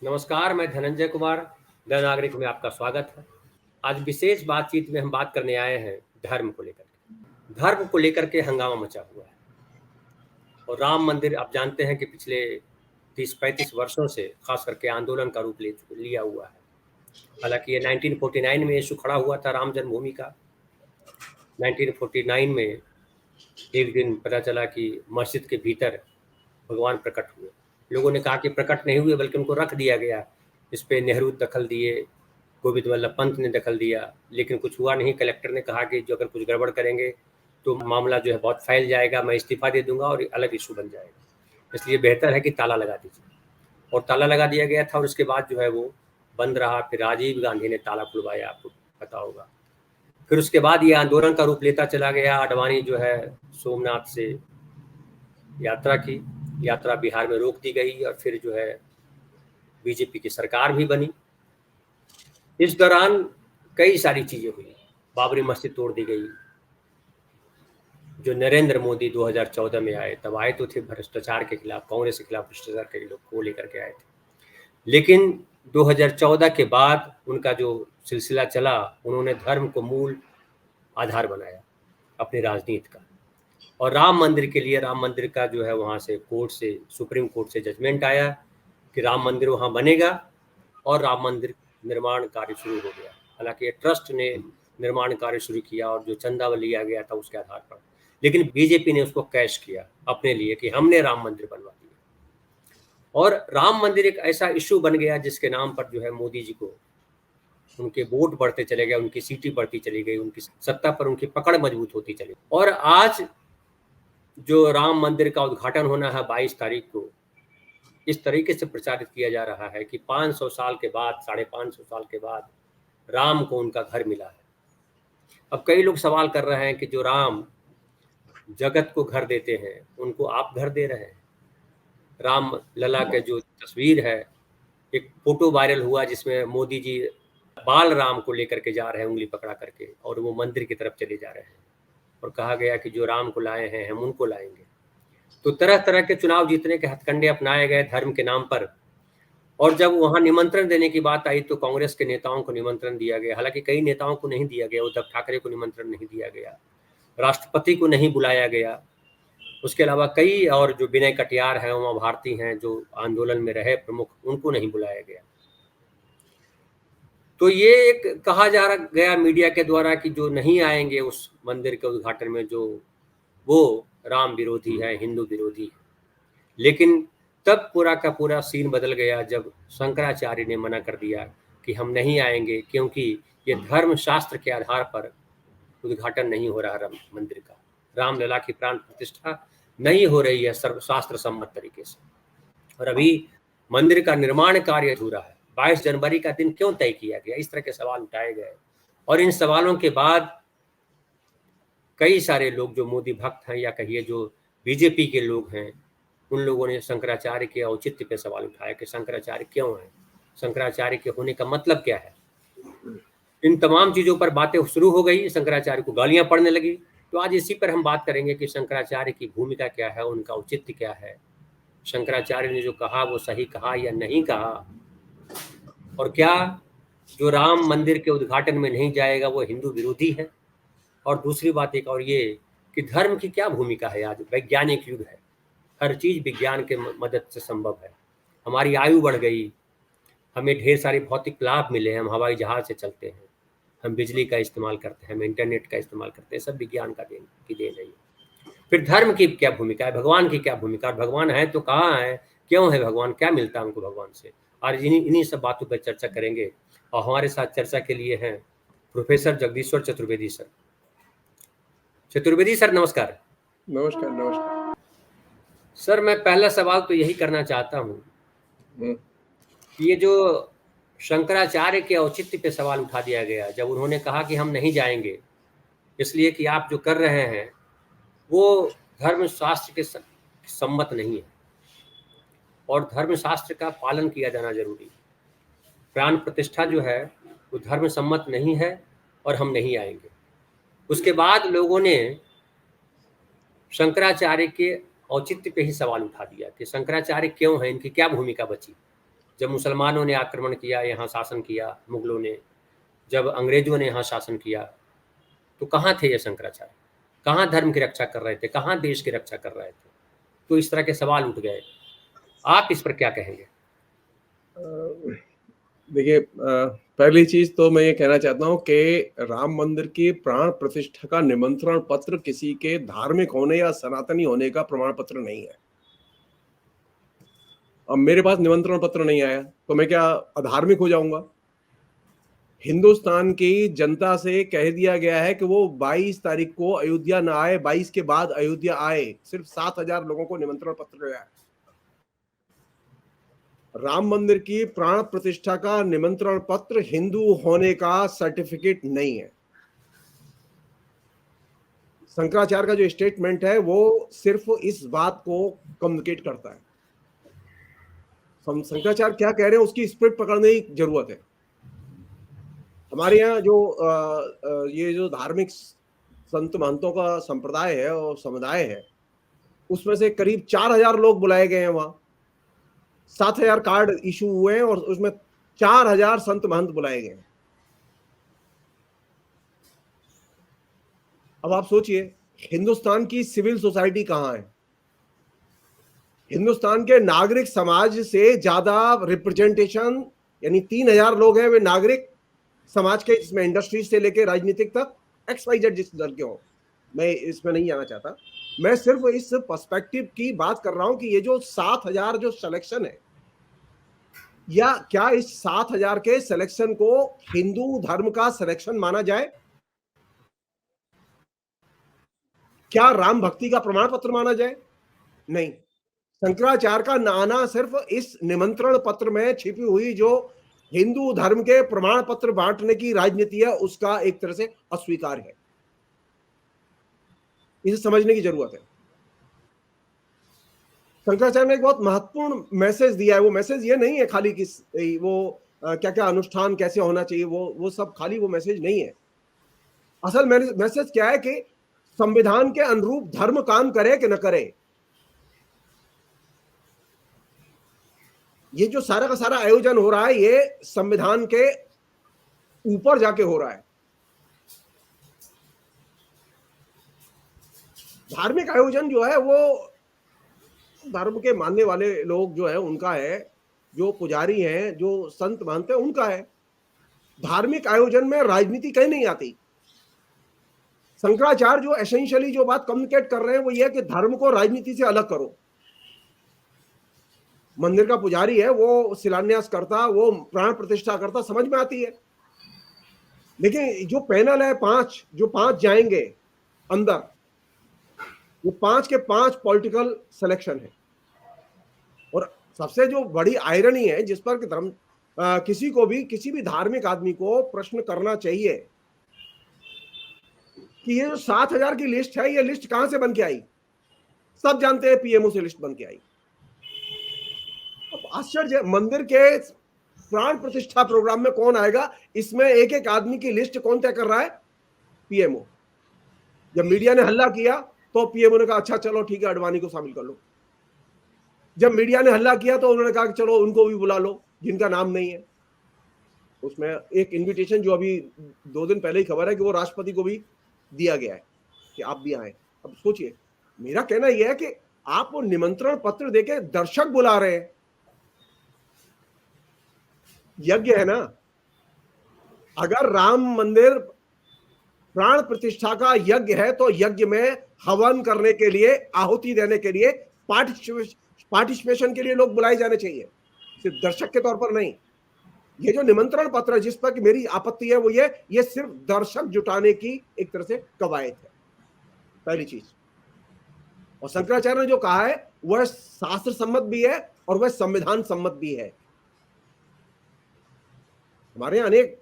नमस्कार, मैं धनंजय कुमार, द नागरिक में आपका स्वागत है। आज विशेष बातचीत में हम बात करने आए हैं धर्म को लेकर के। धर्म को लेकर के हंगामा मचा हुआ है और राम मंदिर आप जानते हैं कि पिछले 30-35 वर्षों से खास करके आंदोलन का रूप ले लिया हुआ है। हालांकि ये 1949 में इशू खड़ा हुआ था राम जन्मभूमि का। 1949 में एक दिन पता चला कि मस्जिद के भीतर भगवान प्रकट हुए। लोगों ने कहा कि प्रकट नहीं हुए बल्कि उनको रख दिया गया। इस पे नेहरू दखल दिए, गोविंद वल्लभ पंत ने दखल दिया, लेकिन कुछ हुआ नहीं। कलेक्टर ने कहा कि जो अगर कुछ गड़बड़ करेंगे तो मामला जो है बहुत फैल जाएगा, मैं इस्तीफा दे दूंगा और अलग इशू बन जाएगा, इसलिए बेहतर है कि ताला लगा दीजिए। और ताला लगा दिया गया था और उसके बाद जो है वो बंद रहा। फिर राजीव गांधी ने ताला खुलवाया, आपको पता होगा। फिर उसके बाद ये आंदोलन का रूप लेता चला गया। आडवाणी जो है सोमनाथ से यात्रा की, यात्रा बिहार में रोक दी गई और फिर जो है बीजेपी की सरकार भी बनी। इस दौरान कई सारी चीजें हुई। बाबरी मस्जिद तोड़ दी गई। जो नरेंद्र मोदी 2014 में आए, तब आए तो थे भ्रष्टाचार के खिलाफ, कांग्रेस के खिलाफ भ्रष्टाचार के लोग को लेकर के आए थे। लेकिन 2014 के बाद उनका जो सिलसिला चला, उन्होंने धर्म को मूल आधार बनाया अपनी राजनीति का। और राम मंदिर के लिए, राम मंदिर का जो है वहाँ से कोर्ट से, सुप्रीम कोर्ट से जजमेंट आया कि राम मंदिर वहाँ बनेगा और राम मंदिर निर्माण कार्य शुरू हो गया। हालांकि ट्रस्ट ने निर्माण कार्य शुरू किया और जो चंदा लिया गया था उसके आधार पर, लेकिन बीजेपी ने उसको कैश किया अपने लिए कि हमने राम मंदिर बनवा दिया। और राम मंदिर एक ऐसा इशू बन गया जिसके नाम पर जो है मोदी जी को उनके वोट बढ़ते चले गए, उनकी सीटें बढ़ती चली गई, उनकी सत्ता पर उनकी पकड़ मजबूत होती चली। और आज जो राम मंदिर का उद्घाटन होना है 22 तारीख को, इस तरीके से प्रचारित किया जा रहा है कि 500 साल के बाद, 550 साल के बाद राम को उनका घर मिला है। अब कई लोग सवाल कर रहे हैं कि जो राम जगत को घर देते हैं, उनको आप घर दे रहे हैं। राम लला के जो तस्वीर है, एक फोटो वायरल हुआ जिसमें मोदी जी बाल राम को लेकर के जा रहे हैं उंगली पकड़ा करके, और वो मंदिर की तरफ चले जा रहे हैं और कहा गया कि जो राम को लाए हैं हम उनको लाएंगे। तो तरह तरह के चुनाव जीतने के हथकंडे अपनाए गए धर्म के नाम पर। और जब वहां निमंत्रण देने की बात आई तो कांग्रेस के नेताओं को निमंत्रण दिया गया। हालांकि कई नेताओं को नहीं दिया गया। उद्धव ठाकरे को निमंत्रण नहीं दिया गया, राष्ट्रपति को नहीं बुलाया गया। उसके अलावा कई और जो विनय कटियार हैं, उमा भारती हैं, जो आंदोलन में रहे प्रमुख, उनको नहीं बुलाया गया। तो ये एक कहा जा गया मीडिया के द्वारा कि जो नहीं आएंगे उस मंदिर के उद्घाटन में, जो वो राम विरोधी है, हिंदू विरोधी है। लेकिन तब पूरा का पूरा सीन बदल गया जब शंकराचार्य ने मना कर दिया कि हम नहीं आएंगे, क्योंकि ये धर्म शास्त्र के आधार पर उद्घाटन नहीं हो रहा राम मंदिर का। रामलला की प्राण प्रतिष्ठा नहीं हो रही है शास्त्र सम्मत तरीके से। और अभी मंदिर का निर्माण कार्य अधूरा है। 22 जनवरी का दिन क्यों तय किया गया? इस तरह के सवाल उठाए गए। और इन सवालों के बाद कई सारे लोग जो मोदी भक्त हैं या कहिए जो बीजेपी के लोग हैं, उन लोगों ने शंकराचार्य के औचित्य पे सवाल उठाया कि शंकराचार्य क्यों है, शंकराचार्य के होने का मतलब क्या है। इन तमाम चीजों पर बातें शुरू हो गई, शंकराचार्य को गालियां पड़ने लगी। तो आज इसी पर हम बात करेंगे कि शंकराचार्य की भूमिका क्या है, उनका औचित्य क्या है, शंकराचार्य ने जो कहा वो सही कहा या नहीं कहा, और क्या जो राम मंदिर के उद्घाटन में नहीं जाएगा वो हिंदू विरोधी है। और दूसरी बात एक और ये कि धर्म की क्या भूमिका है। आज वैज्ञानिक युग है, हर चीज विज्ञान के मदद से संभव है। हमारी आयु बढ़ गई, हमें ढेर सारे भौतिक लाभ मिले हैं, हम हवाई जहाज से चलते हैं, हम बिजली का इस्तेमाल करते हैं, हम इंटरनेट का इस्तेमाल करते हैं, सब विज्ञान का देन की देन है। फिर धर्म की क्या भूमिका है, भगवान की क्या भूमिका, और भगवान है तो कहाँ है, क्यों है भगवान, क्या मिलता है हमको भगवान से। आज इन्हीं सब बातों पर चर्चा करेंगे। और हमारे साथ चर्चा के लिए हैं प्रोफेसर जगदीश्वर चतुर्वेदी सर। चतुर्वेदी सर नमस्कार। नमस्कार। नमस्कार सर, मैं पहला सवाल तो यही करना चाहता हूँ कि ये जो शंकराचार्य के औचित्य पे सवाल उठा दिया गया, जब उन्होंने कहा कि हम नहीं जाएंगे इसलिए कि आप जो कर रहे हैं वो धर्मशास्त्र के सम्मत नहीं है और धर्मशास्त्र का पालन किया जाना जरूरी है। प्राण प्रतिष्ठा जो है वो धर्म सम्मत नहीं है और हम नहीं आएंगे। उसके बाद लोगों ने शंकराचार्य के औचित्य पे ही सवाल उठा दिया कि शंकराचार्य क्यों है, इनकी क्या भूमिका बची। जब मुसलमानों ने आक्रमण किया, यहाँ शासन किया मुगलों ने, जब अंग्रेजों ने यहाँ शासन किया, तो कहाँ थे ये शंकराचार्य? कहाँ धर्म की रक्षा कर रहे थे? कहाँ देश की रक्षा कर रहे थे? तो इस तरह के सवाल उठ गए। आप इस पर क्या कहेंगे? देखिए, पहली चीज तो मैं ये कहना चाहता हूँ कि राम मंदिर की प्राण प्रतिष्ठा का निमंत्रण पत्र किसी के धार्मिक होने या सनातनी होने का प्रमाण पत्र नहीं है। अब मेरे पास निमंत्रण पत्र नहीं आया तो मैं क्या अधार्मिक हो जाऊंगा? हिंदुस्तान की जनता से कह दिया गया है कि वो 22 तारीख को अयोध्या ना आए, 22 के बाद अयोध्या आए। सिर्फ 7,000 लोगों को निमंत्रण पत्र गया है। राम मंदिर की प्राण प्रतिष्ठा का निमंत्रण पत्र हिंदू होने का सर्टिफिकेट नहीं है। शंकराचार्य का जो स्टेटमेंट है वो सिर्फ इस बात को कम्युनिकेट करता है। शंकराचार्य क्या कह रहे हैं उसकी स्पिरिट पकड़ने की जरूरत है। हमारे यहाँ जो ये जो धार्मिक संत महंतों का संप्रदाय है और समुदाय है, उसमें से करीब 4,000 लोग बुलाए गए हैं। वहां 7,000 कार्ड इशू हुए हैं और उसमें 4,000 संत महंत बुलाए गए हैं। अब आप सोचिए, हिंदुस्तान की सिविल सोसाइटी कहां है? हिंदुस्तान के नागरिक समाज से ज्यादा रिप्रेजेंटेशन, यानी 3,000 लोग हैं वे नागरिक समाज के, जिसमें इंडस्ट्री से लेके राजनीतिक तक XYZ जिस दल के हो। मैं इसमें नहीं आना चाहता, मैं सिर्फ इस पर्सपेक्टिव की बात कर रहा हूं कि ये जो 7,000 जो सिलेक्शन है, या क्या इस 7,000 के सिलेक्शन को हिंदू धर्म का सिलेक्शन माना जाए? क्या राम भक्ति का प्रमाण पत्र माना जाए? नहीं। शंकराचार्य का नाना सिर्फ इस निमंत्रण पत्र में छिपी हुई जो हिंदू धर्म के प्रमाण पत्र बांटने की राजनीति है, उसका एक तरह से अस्वीकार है। इसे समझने की जरूरत है। शंकराचार्य ने एक बहुत महत्वपूर्ण मैसेज दिया है। वो मैसेज ये नहीं है खाली किस वो क्या क्या अनुष्ठान कैसे होना चाहिए, वो सब खाली वो मैसेज नहीं है। असल मैसेज क्या है कि संविधान के अनुरूप धर्म काम करे कि न करे। ये जो सारा का सारा आयोजन हो रहा है, ये संविधान के ऊपर जाके हो रहा है। धार्मिक आयोजन जो है वो धर्म के मानने वाले लोग जो है उनका है, जो पुजारी हैं, जो संत मानते हैं उनका है। धार्मिक आयोजन में राजनीति कहीं नहीं आती। शंकराचार्य जो एसेंशियली जो बात कम्युनिकेट कर रहे हैं वो ये है कि धर्म को राजनीति से अलग करो। मंदिर का पुजारी है, वो शिलान्यास करता, वो प्राण प्रतिष्ठा करता, समझ में आती है। लेकिन जो पैनल है 5, जो 5 जाएंगे अंदर, वो 5 के 5 पॉलिटिकल सिलेक्शन है। और सबसे जो बड़ी आयरनी है, जिस पर धर्म किसी को भी, किसी भी धार्मिक आदमी को प्रश्न करना चाहिए कि ये जो 7,000 की लिस्ट है, ये लिस्ट कहां से बन के आई? सब जानते हैं PMO से लिस्ट बन के आई। आश्चर्य, मंदिर के प्राण प्रतिष्ठा प्रोग्राम में कौन आएगा, इसमें एक एक आदमी की लिस्ट कौन तय कर रहा है? PMO। जब मीडिया ने हल्ला किया तो PMO ने कहा अच्छा चलो ठीक है, अडवाणी को शामिल कर लो। जब मीडिया ने हल्ला किया तो उन्होंने कहा कि चलो उनको भी बुला लो जिनका नाम नहीं है। उसमें एक इनविटेशन जो अभी 2 दिन पहले ही खबर है कि वो राष्ट्रपति को भी दिया गया है कि आप भी आए। अब सोचिए, मेरा कहना यह है कि आप वो निमंत्रण पत्र देके दर्शक बुला रहे हैं। यज्ञ है ना, अगर राम मंदिर प्राण प्रतिष्ठा का यज्ञ है तो यज्ञ में हवन करने के लिए, आहुति देने के लिए, पार्टिसिपेशन के लिए लोग बुलाए जाने चाहिए, सिर्फ दर्शक के तौर पर नहीं। ये जो निमंत्रण पत्र जिस पर कि मेरी आपत्ति है वो ये सिर्फ दर्शक जुटाने की एक तरह से कवायद है, पहली चीज। और शंकराचार्य ने जो कहा है वह शास्त्र सम्मत भी है और वह संविधान सम्मत भी है। हमारे यहाँ अनेक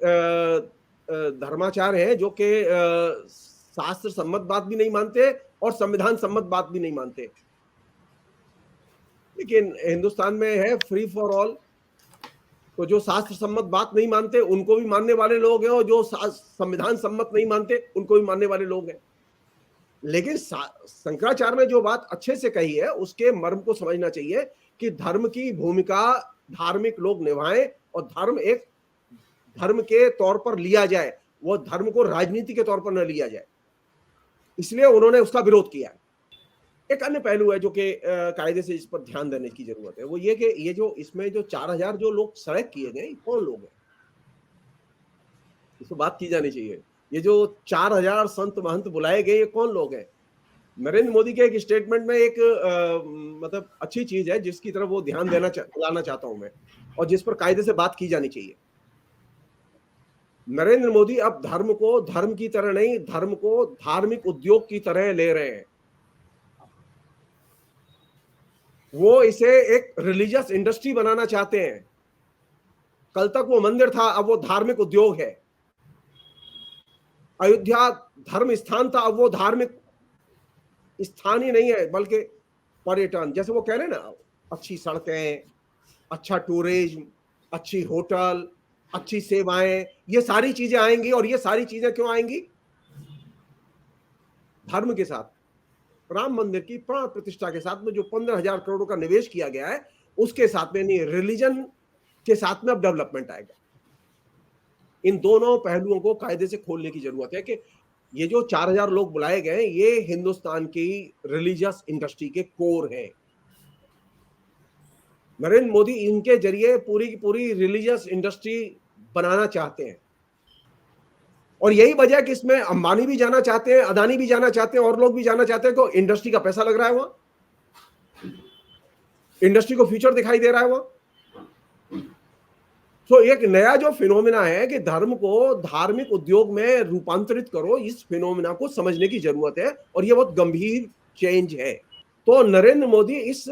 धर्माचार्य हैं जो कि शास्त्र सम्मत बात भी नहीं मानते और संविधान सम्मत बात भी नहीं मानते। लेकिन हिंदुस्तान में है फ्री फॉर ऑल, तो जो शास्त्र सम्मत बात नहीं मानते उनको भी मानने वाले लोग हैं और जो संविधान सम्मत नहीं मानते उनको भी मानने वाले लोग हैं। लेकिन शंकराचार्य ने जो बात अच्छे से कही है उसके मर्म को समझना चाहिए कि धर्म की भूमिका धार्मिक लोग निभाएं और धर्म एक धर्म के तौर पर लिया जाए, वो धर्म को राजनीति के तौर पर न लिया जाए, इसलिए उन्होंने उसका विरोध किया। एक अन्य पहलू है जो कि कायदे से इस पर ध्यान देने की जरूरत है, वो ये कि ये जो इसमें जो 4000 जो लोग सेलेक्ट किए गए, कौन लोग हैं, इस पर बात की जानी चाहिए। ये जो 4000 संत महंत बुलाए गए, ये कौन लोग हैं? नरेंद्र मोदी के एक स्टेटमेंट में एक मतलब अच्छी चीज है जिसकी तरफ वो ध्यान दिलाना चाहता हूं मैं, और जिस पर कायदे से बात की जानी चाहिए। नरेंद्र मोदी अब धर्म को धर्म की तरह नहीं, धर्म को धार्मिक उद्योग की तरह ले रहे हैं। वो इसे एक रिलीजियस इंडस्ट्री बनाना चाहते हैं। कल तक वो मंदिर था, अब वो धार्मिक उद्योग है। अयोध्या धर्म स्थान था, अब वो धार्मिक स्थान ही नहीं है बल्कि पर्यटन, जैसे वो कह रहे हैं ना, अच्छी सड़कें, अच्छा टूरिज्म, अच्छी होटल, अच्छी सेवाएं, ये सारी चीजें आएंगी। और ये सारी चीजें क्यों आएंगी? धर्म के साथ, राम मंदिर की प्राण प्रतिष्ठा के साथ में जो 15,000 करोड़ का निवेश किया गया है, उसके साथ में नहीं, रिलीजन के साथ में अब डेवलपमेंट आएगा। इन दोनों पहलुओं को कायदे से खोलने की जरूरत है कि ये जो 4000 लोग बुलाए गए, ये हिंदुस्तान की रिलीजियस इंडस्ट्री के कोर हैं। नरेंद्र मोदी इनके जरिए पूरी की पूरी रिलीजियस इंडस्ट्री बनाना चाहते हैं, और यही वजह है कि इसमें अंबानी भी जाना चाहते हैं, अदानी भी जाना चाहते हैं, और लोग भी जाना चाहते हैं। तो इंडस्ट्री का पैसा लग रहा है, वहां इंडस्ट्री को फ्यूचर दिखाई दे रहा है वहां। तो एक नया जो फिनोमिना है कि धर्म को धार्मिक उद्योग में रूपांतरित करो, इस फिनोमिना को समझने की जरूरत है, और यह बहुत गंभीर चेंज है। तो नरेंद्र मोदी इस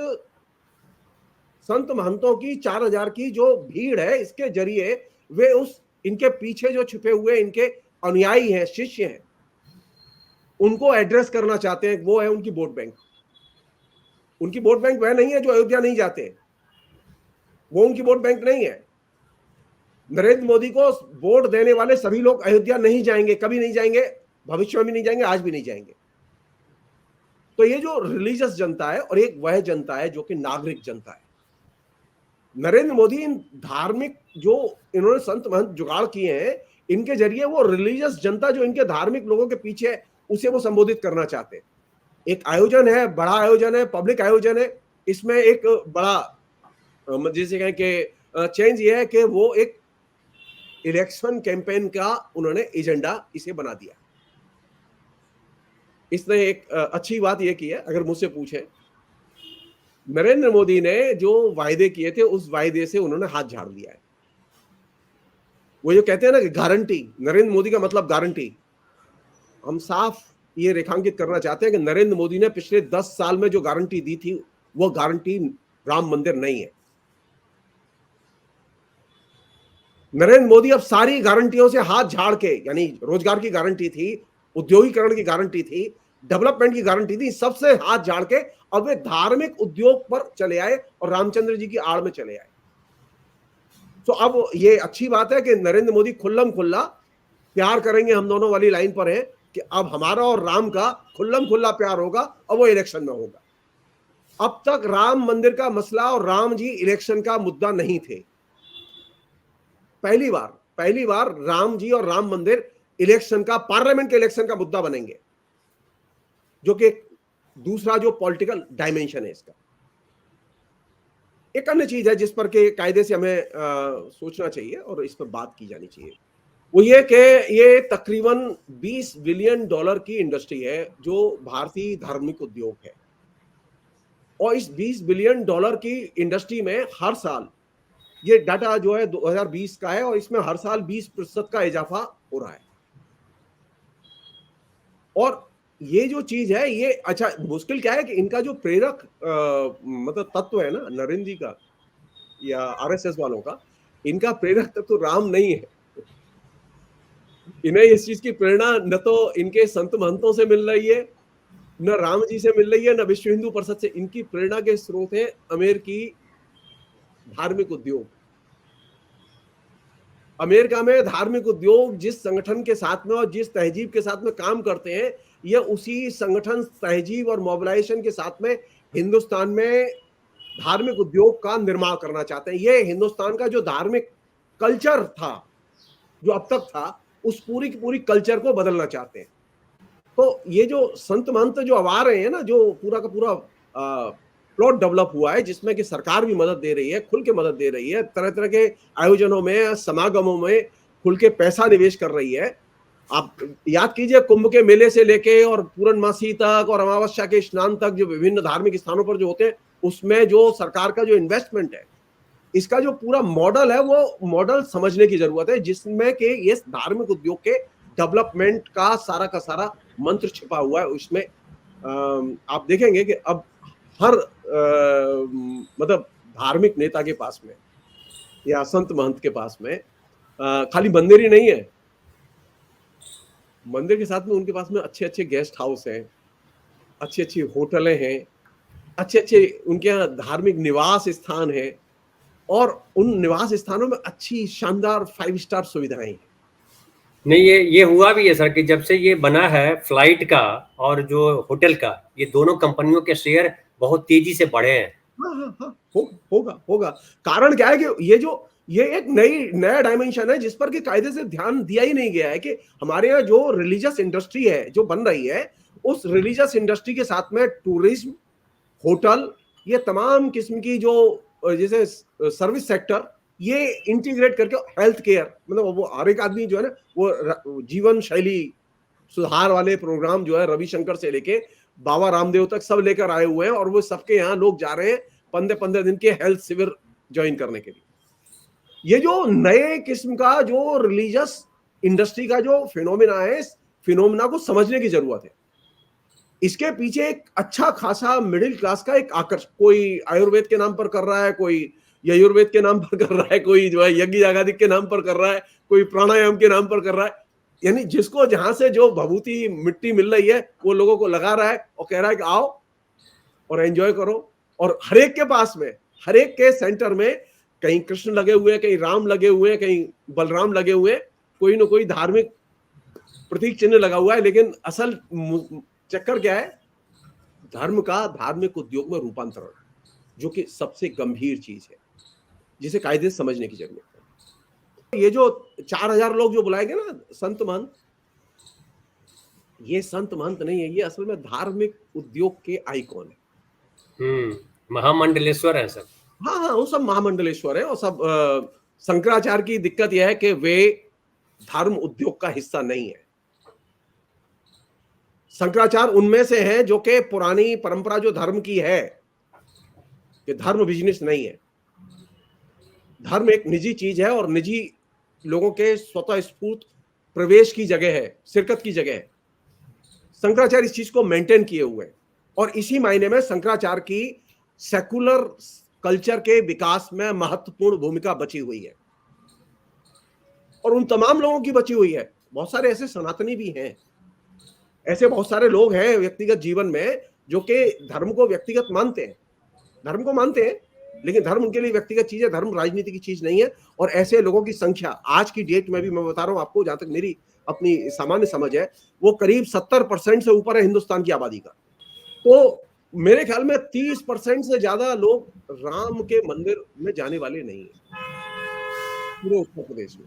संत महंतों की 4000 की जो भीड़ है, इसके जरिए वे उस इनके पीछे जो छुपे हुए इनके अनुयायी हैं, शिष्य हैं, उनको एड्रेस करना चाहते हैं। वो है उनकी वोट बैंक। उनकी वोट बैंक वह नहीं है जो अयोध्या नहीं जाते, वो उनकी वोट बैंक नहीं है। नरेंद्र मोदी को वोट देने वाले सभी लोग अयोध्या नहीं जाएंगे, कभी नहीं जाएंगे, भविष्य में भी नहीं जाएंगे, आज भी नहीं जाएंगे। तो ये जो रिलीजियस जनता है, और एक वह जनता है जो कि नागरिक जनता है। नरेंद्र मोदी इन धार्मिक जो इन्होंने संत महंत जुगाड़ किए हैं, इनके जरिए वो रिलीजियस जनता जो इनके धार्मिक लोगों के पीछे है, उसे वो संबोधित करना चाहते हैं। एक आयोजन है, बड़ा आयोजन है, पब्लिक आयोजन है। इसमें एक बड़ा जिसे कहें कि चेंज ये है कि वो एक इलेक्शन कैंपेन का उन्होंने एजेंडा इसे बना दिया। इसने एक अच्छी बात यह की है, अगर मुझसे पूछे, नरेंद्र मोदी ने जो वायदे किए थे उस वायदे से उन्होंने हाथ झाड़ दिया है। वो जो कहते हैं ना कि गारंटी, नरेंद्र मोदी का मतलब गारंटी। हम साफ ये रेखांकित करना चाहते हैं कि नरेंद्र मोदी ने पिछले 10 साल में जो गारंटी दी थी, वो गारंटी राम मंदिर नहीं है। नरेंद्र मोदी अब सारी गारंटियों से हाथ झाड़ के, यानी रोजगार की गारंटी थी, उद्योगीकरण की गारंटी थी, डेवलपमेंट की गारंटी थी, सबसे हाथ झाड़ के अब वे धार्मिक उद्योग पर चले आए और रामचंद्र जी की आड़ में चले आए। तो अब ये अच्छी बात है कि नरेंद्र मोदी खुल्लम खुल्ला प्यार करेंगे, हम दोनों वाली लाइन पर हैं कि अब हमारा और राम का खुल्लम खुल्ला प्यार होगा, अब वो इलेक्शन में होगा। अब तक राम मंदिर का मसला और राम जी इलेक्शन का मुद्दा नहीं थे। पहली बार राम जी और राम मंदिर इलेक्शन का, पार्लियामेंट के इलेक्शन का मुद्दा बनेंगे, जो कि दूसरा जो पॉलिटिकल डायमेंशन है इसका। एक अन्य चीज है जिस पर के कायदे से हमें सोचना चाहिए और इस पर बात की जानी चाहिए, वो ये कि ये तकरीबन $20 बिलियन की इंडस्ट्री है जो भारतीय धार्मिक उद्योग है। और इस $20 बिलियन की इंडस्ट्री में हर साल, ये डाटा जो है 2020 का है, और इसमें हर साल 20% का इजाफा हो रहा है। और ये जो चीज है, ये अच्छा मुश्किल क्या है कि इनका जो प्रेरक मतलब तत्व है ना नरेंद्र जी का या आरएसएस वालों का, इनका प्रेरक तत्व राम नहीं है। इन्हें इस चीज की प्रेरणा न तो इनके संत महंतों से मिल रही है, न राम जी से मिल रही है, न विश्व हिंदू परिषद से। इनकी प्रेरणा के स्रोत है अमेरिकी धार्मिक उद्योग। अमेरिका में धार्मिक उद्योग जिस संगठन के साथ में और जिस तहजीब के साथ में काम करते हैं, यह उसी संगठन, तहजीब और मोबिलाइजेशन के साथ में हिंदुस्तान में धार्मिक उद्योग का निर्माण करना चाहते हैं। ये हिंदुस्तान का जो धार्मिक कल्चर था, जो अब तक था, उस पूरी की पूरी कल्चर को बदलना चाहते हैं। तो ये जो संत महंत जो अब आ रहे हैं ना, जो पूरा का पूरा प्लॉट डेवलप हुआ है, जिसमें कि सरकार भी मदद दे रही है, खुल के मदद दे रही है, तरह तरह के आयोजनों में, समागमों में खुल के पैसा निवेश कर रही है। आप याद कीजिए, कुंभ के मेले से लेके और पूर्णमासी तक और अमावस्या के स्नान तक जो विभिन्न धार्मिक स्थानों पर जो होते हैं, उसमें जो सरकार का जो इन्वेस्टमेंट है, इसका जो पूरा मॉडल है, वो मॉडल समझने की जरूरत है, जिसमें कि ये धार्मिक उद्योग के डेवलपमेंट का सारा मंत्र छिपा हुआ है उसमें। आप देखेंगे कि अब हर मतलब धार्मिक नेता के पास में या संत महंत के पास में खाली मंदिर ही नहीं है, मंदिर के साथ में उनके पास में अच्छे अच्छे गेस्ट हाउस हैं, अच्छी अच्छी होटलें हैं, अच्छे अच्छे उनके यहाँ धार्मिक निवास स्थान है, और उन निवास स्थानों में अच्छी शानदार 5 स्टार सुविधाएं हैं। नहीं, ये हुआ भी है सर कि जब से ये बना है फ्लाइट का और जो होटल का, ये दोनों कंपनियों के शेयर बहुत तेजी से बढ़े हैं। हाँ, होगा। कारण क्या है कि ये एक नया डायमेंशन है जिस पर कि कायदे से ध्यान दिया ही नहीं गया है कि हमारे यहाँ जो रिलीजियस इंडस्ट्री है जो बन रही है, उस रिलीजियस इंडस्ट्री के साथ में टूरिज्म, होटल, ये तमाम किस्म की जो जैसे सर्विस सेक्टर, ये इंटीग्रेट करके हेल्थ केयर, मतलब वो हर एक आदमी जो है ना, वो जीवन शैली सुधार वाले प्रोग्राम जो है रविशंकर से लेके बाबा रामदेव तक सब लेकर आए हुए हैं, और वो सबके यहाँ लोग जा रहे हैं 15-15 दिन के हेल्थ शिविर ज्वाइन करने के लिए। ये जो नए किस्म का जो रिलीजियस इंडस्ट्री का जो फिनोमिना है, इस फिनोमिना को समझने की जरूरत है। इसके पीछे एक अच्छा खासा मिडिल क्लास का एक आकर्षण, कोई आयुर्वेद के नाम पर कर रहा है, कोई यजुर्वेद के नाम पर कर रहा है, कोई जो है यज्ञ यागादिक के नाम पर कर रहा है, कोई प्राणायाम के नाम पर कर रहा है। यानी जिसको जहां से जो भभूति मिट्टी मिल रही है, वो लोगों को लगा रहा है और कह रहा है कि आओ और एंजॉय करो। और हरेक के पास में, हरेक के सेंटर में कहीं कृष्ण लगे हुए हैं, कहीं राम लगे हुए हैं, कहीं बलराम लगे हुए हैं, कोई ना कोई धार्मिक प्रतीक चिन्ह लगा हुआ है। लेकिन असल चक्कर क्या है? धर्म का धार्मिक उद्योग में रूपांतरण, जो कि सबसे गंभीर चीज है, जिसे कायदे से समझने की जरूरत है। ये जो 4000 लोग जो बुलाएंगे ना संत महंत, ये संत महंत नहीं है, ये असल में धार्मिक उद्योग के आइकॉन है। महामंडलेश्वर है सब। हाँ, वो सब महामंडलेश्वर है। और सब शंकराचार्य की दिक्कत यह है कि वे धर्म उद्योग का हिस्सा नहीं है। शंकराचार्य उनमें से हैं जो कि पुरानी परंपरा जो धर्म की है, कि धर्म बिजनेस नहीं है, धर्म एक निजी चीज है और निजी लोगों के स्वतः स्फूर्त प्रवेश की जगह है, शिरकत की जगह है। शंकराचार्य इस चीज को मेंटेन किए हुए हैं, और इसी मायने में शंकराचार्य की सेकुलर कल्चर के विकास में महत्वपूर्ण भूमिका बची हुई है, और उन तमाम लोगों की बची हुई है। बहुत सारे ऐसे सनातनी भी हैं, ऐसे बहुत सारे लोग हैं व्यक्तिगत जीवन में जो कि धर्म को व्यक्तिगत मानते हैं, धर्म को मानते हैं, लेकिन धर्म उनके लिए व्यक्तिगत चीज है, धर्म राजनीति की चीज नहीं है। और ऐसे लोगों की संख्या आज की डेट में भी, मैं बता रहा हूं आपको, जहां तक मेरी अपनी सामान्य समझ है, वो करीब 70% से ऊपर है हिंदुस्तान की आबादी का। तो मेरे ख्याल में 30% से ज्यादा लोग राम के मंदिर में जाने वाले नहीं है पूरे उत्तर प्रदेश में।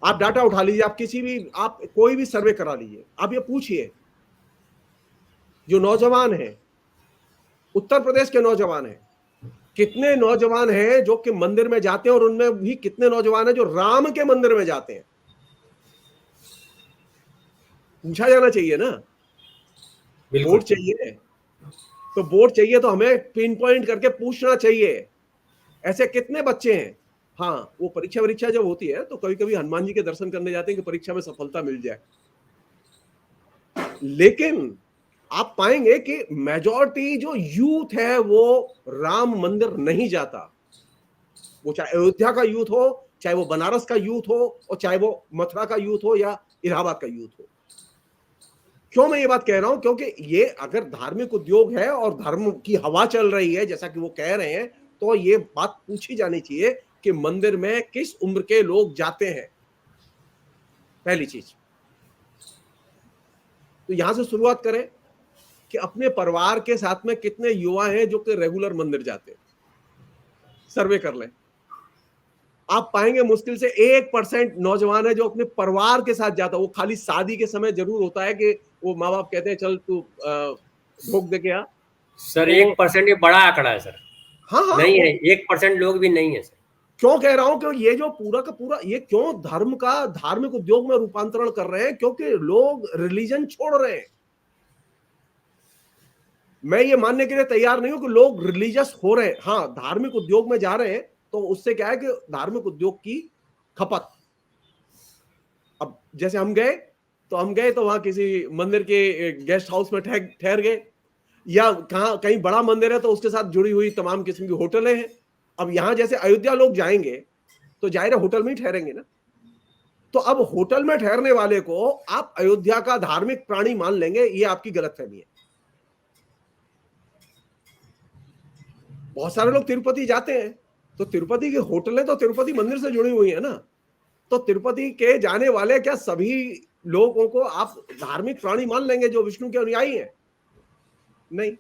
आप डाटा उठा लीजिए, आप कोई भी सर्वे करा लीजिए, आप ये पूछिए जो नौजवान हैं, उत्तर प्रदेश के नौजवान हैं, कितने नौजवान हैं जो कि मंदिर में जाते हैं, और उनमें भी कितने नौजवान हैं जो राम के मंदिर में जाते हैं। पूछा जाना चाहिए ना, वोट चाहिए तो वोट चाहिए तो हमें पिन पॉइंट करके पूछना चाहिए, ऐसे कितने बच्चे हैं। हाँ, वो परीक्षा जब होती है तो कभी कभी हनुमान जी के दर्शन करने जाते हैं कि परीक्षा में सफलता मिल जाए, लेकिन आप पाएंगे कि मेजॉरिटी जो यूथ है वो राम मंदिर नहीं जाता। वो चाहे अयोध्या का यूथ हो, चाहे वो बनारस का यूथ हो, और चाहे वो मथुरा का यूथ हो या इलाहाबाद का यूथ हो। क्यों मैं ये बात कह रहा हूं? क्योंकि ये अगर धार्मिक उद्योग है और धर्म की हवा चल रही है जैसा कि वो कह रहे हैं, तो ये बात पूछी जानी चाहिए कि मंदिर में किस उम्र के लोग जाते हैं, पहली चीज। तो यहां से शुरुआत करें कि अपने परिवार के साथ में कितने युवा हैं जो कि रेगुलर मंदिर जाते हैं। सर्वे कर लें, आप पाएंगे मुश्किल से 1% नौजवान है जो अपने परिवार के साथ जाता है। वो खाली शादी के समय जरूर होता है कि वो माँ बाप कहते हैं चल तू भोग दे के आ। सर तो 1% ये बड़ा आंकड़ा है सर, हाँ हाँ, नहीं है 1% लोग भी नहीं है सर। क्यों कह रहा हूं कि ये जो पूरा का पूरा ये क्यों धर्म का धार्मिक उद्योग में रूपांतरण कर रहे हैं, क्योंकि लोग रिलीजन छोड़ रहे हैं। मैं ये मानने के लिए तैयार नहीं हूं कि लोग रिलीजियस हो रहे हैं, हाँ धार्मिक उद्योग में जा रहे हैं, तो उससे क्या है कि धार्मिक उद्योग की खपत। अब जैसे हम गए तो वहां किसी मंदिर के गेस्ट हाउस में ठहर गए, या कहीं बड़ा मंदिर है तो उसके साथ जुड़ी हुई तमाम किस्म की होटलें हैं। अब यहां जैसे अयोध्या लोग जाएंगे तो जाहिर है होटल में ही ठहरेंगे ना। तो अब होटल में ठहरने वाले को आप अयोध्या का धार्मिक प्राणी मान लेंगे, ये आपकी गलतफहमी है। बहुत सारे लोग तिरुपति जाते हैं, तो तिरुपति की होटलें तो तिरुपति मंदिर से जुड़ी हुई है ना। तो तिरुपति के जाने वाले क्या सभी लोगों को आप धार्मिक प्राणी मान लेंगे जो विष्णु के अनुयायी हैं? नहीं,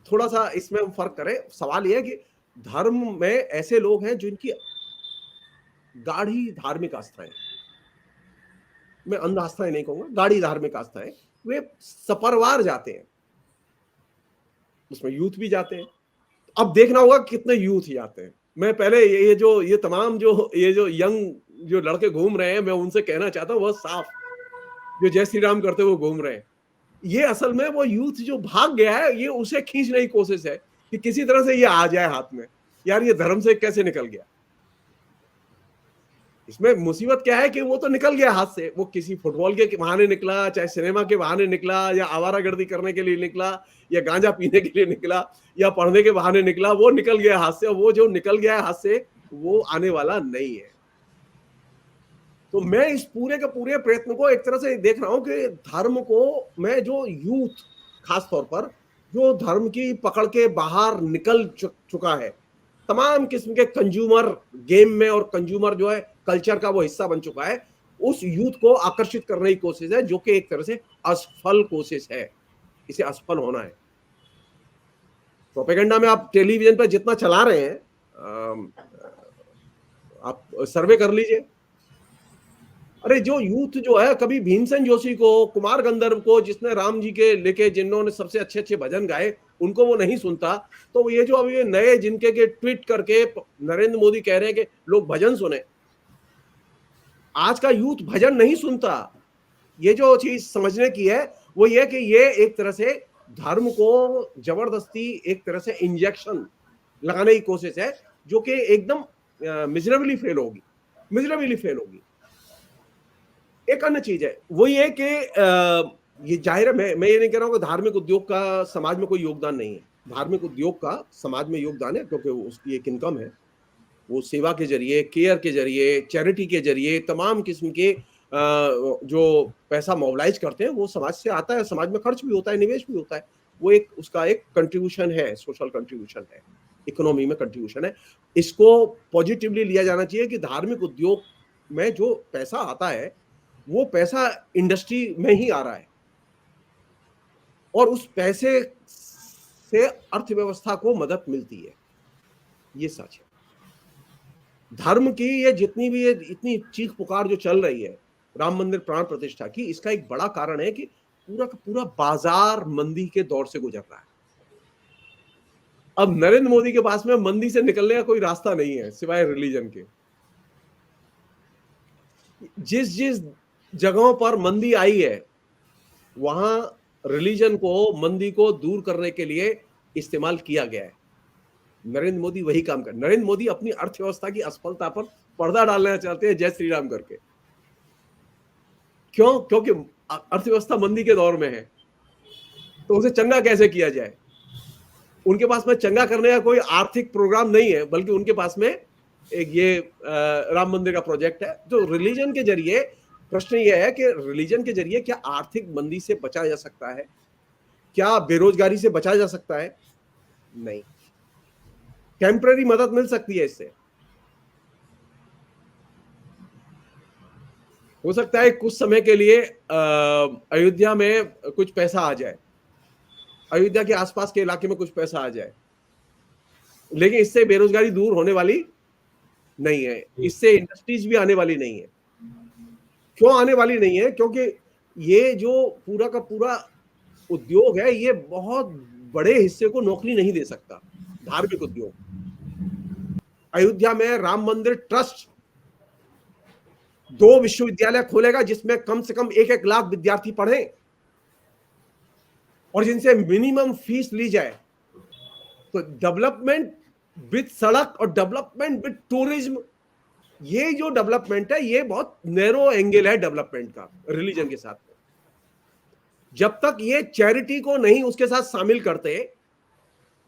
थोड़ा सा इसमें हम फर्क करें। सवाल यह है कि धर्म में ऐसे लोग हैं जिनकी गाढ़ी धार्मिक आस्थाएं, मैं अंध आस्थाएं नहीं कहूंगा, गाढ़ी धार्मिक आस्थाएं, वे सपरवार जाते हैं, उसमें यूथ भी जाते हैं। अब देखना होगा कितने यूथ जाते हैं। मैं पहले ये तमाम जो यंग जो लड़के घूम रहे हैं, मैं उनसे कहना चाहता हूं बहुत साफ, जो जय श्री राम करते हुए घूम रहे हैं, ये असल में वो यूथ जो भाग गया है, ये उसे खींचने की कोशिश है कि किसी तरह से ये आ जाए हाथ में। यार ये धर्म से कैसे निकल गया? इसमें मुसीबत क्या है कि वो तो निकल गया हाथ से, वो किसी फुटबॉल के बहाने निकला, चाहे सिनेमा के बहाने निकला, या आवारागर्दी करने के लिए निकला, या गांजा पीने के लिए निकला, या पढ़ने के बहाने निकला, वो निकल गया हाथ से। और वो जो निकल गया हाथ से वो आने वाला नहीं है। तो मैं इस पूरे के पूरे प्रयत्न को एक तरह से देख रहा हूं कि धर्म को मैं जो यूथ खास तौर पर जो धर्म की पकड़ के बाहर निकल चुका है, तमाम किस्म के कंज्यूमर गेम में और कंज्यूमर जो है कल्चर का वो हिस्सा बन चुका है, उस यूथ को आकर्षित करने की कोशिश है, जो कि एक तरह से असफल कोशिश है। इसे असफल होना है। प्रोपेगेंडा में आप टेलीविजन पर जितना चला रहे हैं, आप सर्वे कर लीजिए। अरे जो यूथ जो है, कभी भीमसेन जोशी को, कुमार गंधर्व को, जिसने राम जी के लेके जिन्होंने सबसे अच्छे अच्छे भजन गाए, उनको वो नहीं सुनता, तो ये जो अभी ये नए जिनके के ट्वीट करके नरेंद्र मोदी कह रहे हैं कि लोग भजन सुने, आज का यूथ भजन नहीं सुनता। ये जो चीज समझने की है वो ये कि ये एक तरह से धर्म को जबरदस्ती एक तरह से इंजेक्शन लगाने की कोशिश है, जो कि एकदम मिजरेबली फेल होगी, मिजरेबली फेल होगी। एक अन्य चीज है वो ये कि ये जाहिर है, मैं ये नहीं कह रहा हूं कि धार्मिक उद्योग का समाज में कोई योगदान नहीं है। धार्मिक उद्योग का समाज में योगदान है, क्योंकि उसकी एक इनकम है। वो सेवा के जरिए, केयर के जरिए, चैरिटी के जरिए तमाम किस्म के जो पैसा मोबिलाइज करते हैं वो समाज से आता है, समाज में खर्च भी होता है, निवेश भी होता है। वो एक उसका एक कंट्रीब्यूशन है, सोशल कंट्रीब्यूशन है, इकोनॉमी में कंट्रीब्यूशन है। इसको पॉजिटिवली लिया जाना चाहिए कि धार्मिक उद्योग में जो पैसा आता है वो पैसा इंडस्ट्री में ही आ रहा है, और उस पैसे से अर्थव्यवस्था को मदद मिलती है। ये सच है। धर्म की ये जितनी भी ये इतनी चीख पुकार जो चल रही है राम मंदिर प्राण प्रतिष्ठा की, इसका एक बड़ा कारण है कि पूरा का पूरा बाजार मंदी के दौर से गुजर रहा है। अब नरेंद्र मोदी के पास में मंदी से निकलने का कोई रास्ता नहीं है सिवाय रिलीजन के। जिस जिस जगहों पर मंदी आई है वहां रिलीजन को मंदी को दूर करने के लिए इस्तेमाल किया गया है। नरेंद्र मोदी वही काम कर, नरेंद्र मोदी अपनी अर्थव्यवस्था की असफलता पर पर्दा डालना चाहते हैं जय श्री राम करके। क्यों? क्योंकि अर्थव्यवस्था मंदी के दौर में है, तो उसे चंगा कैसे किया जाए। उनके पास में चंगा करने का कोई आर्थिक प्रोग्राम नहीं है, बल्कि उनके पास में एक ये राम मंदिर का प्रोजेक्ट है। जो रिलीजन के जरिए, प्रश्न यह है कि रिलीजन के जरिए क्या आर्थिक मंदी से बचा जा सकता है? क्या बेरोजगारी से बचा जा सकता है? नहीं। टेम्पररी मदद मिल सकती है इससे, हो सकता है कुछ समय के लिए अयोध्या में कुछ पैसा आ जाए, अयोध्या के आसपास के इलाके में कुछ पैसा आ जाए, लेकिन इससे बेरोजगारी दूर होने वाली नहीं है, इससे इंडस्ट्रीज भी आने वाली नहीं है। क्यों आने वाली नहीं है? क्योंकि ये जो पूरा का पूरा उद्योग है, ये बहुत बड़े हिस्से को नौकरी नहीं दे सकता। धार्मिक उद्योग, अयोध्या में राम मंदिर ट्रस्ट 2 विश्वविद्यालय खोलेगा जिसमें कम से कम 1-1 लाख विद्यार्थी पढ़े और जिनसे मिनिमम फीस ली जाए। तो डेवलपमेंट विद सड़क और डेवलपमेंट विद टूरिज्म, ये जो डेवलपमेंट है ये बहुत नैरो एंगल है डेवलपमेंट का रिलीजन के साथ। जब तक ये चैरिटी को नहीं उसके साथ शामिल करते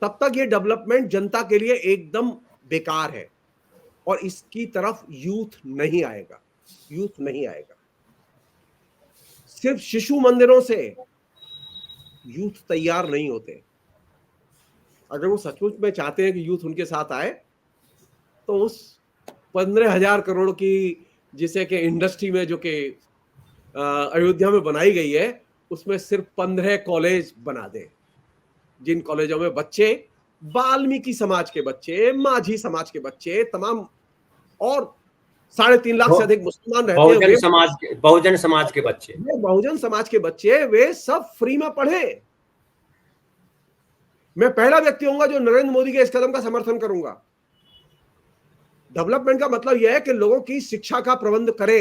तब तक ये डेवलपमेंट जनता के लिए एकदम बेकार है और इसकी तरफ यूथ नहीं आएगा, यूथ नहीं आएगा। सिर्फ शिशु मंदिरों से यूथ तैयार नहीं होते। अगर वो सचमुच में चाहते हैं कि यूथ उनके साथ आए तो उस 15,000 करोड़ की जिसे कि इंडस्ट्री में जो कि अयोध्या में बनाई गई है उसमें सिर्फ 15 कॉलेज बना दे, जिन कॉलेजों में बच्चे वाल्मीकि समाज के बच्चे, माझी समाज के बच्चे, तमाम और 3.5 लाख से अधिक मुसलमान रहते हैं, बहुजन समाज के बच्चे, बहुजन समाज के बच्चे, वे सब फ्री में पढ़े। मैं पहला व्यक्ति होऊंगा जो नरेंद्र मोदी के इस कदम का समर्थन करूंगा। डेवलपमेंट का मतलब यह है कि लोगों की शिक्षा का प्रबंध करे।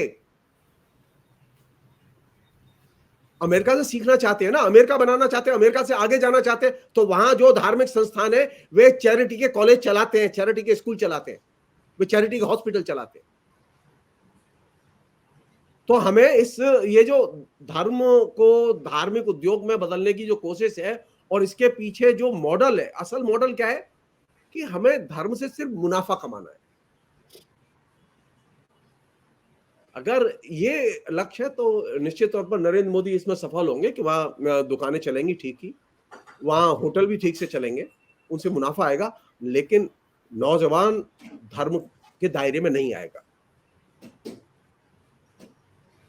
अमेरिका से सीखना चाहते हैं ना, अमेरिका बनाना चाहते हैं, अमेरिका से आगे जाना चाहते हैं, तो वहां जो धार्मिक संस्थान है वे चैरिटी के कॉलेज चलाते हैं, चैरिटी के स्कूल चलाते हैं, वे चैरिटी के हॉस्पिटल चलाते हैं। तो हमें ये जो धर्म को धार्मिक उद्योग में बदलने की जो कोशिश है और इसके पीछे जो मॉडल है, असल मॉडल क्या है कि हमें धर्म से सिर्फ मुनाफा कमाना है। अगर ये लक्ष्य है तो निश्चित तौर पर नरेंद्र मोदी इसमें सफल होंगे कि वहां दुकानें चलेंगी ठीक ही, वहां होटल भी ठीक से चलेंगे, उनसे मुनाफा आएगा, लेकिन नौजवान धर्म के दायरे में नहीं आएगा।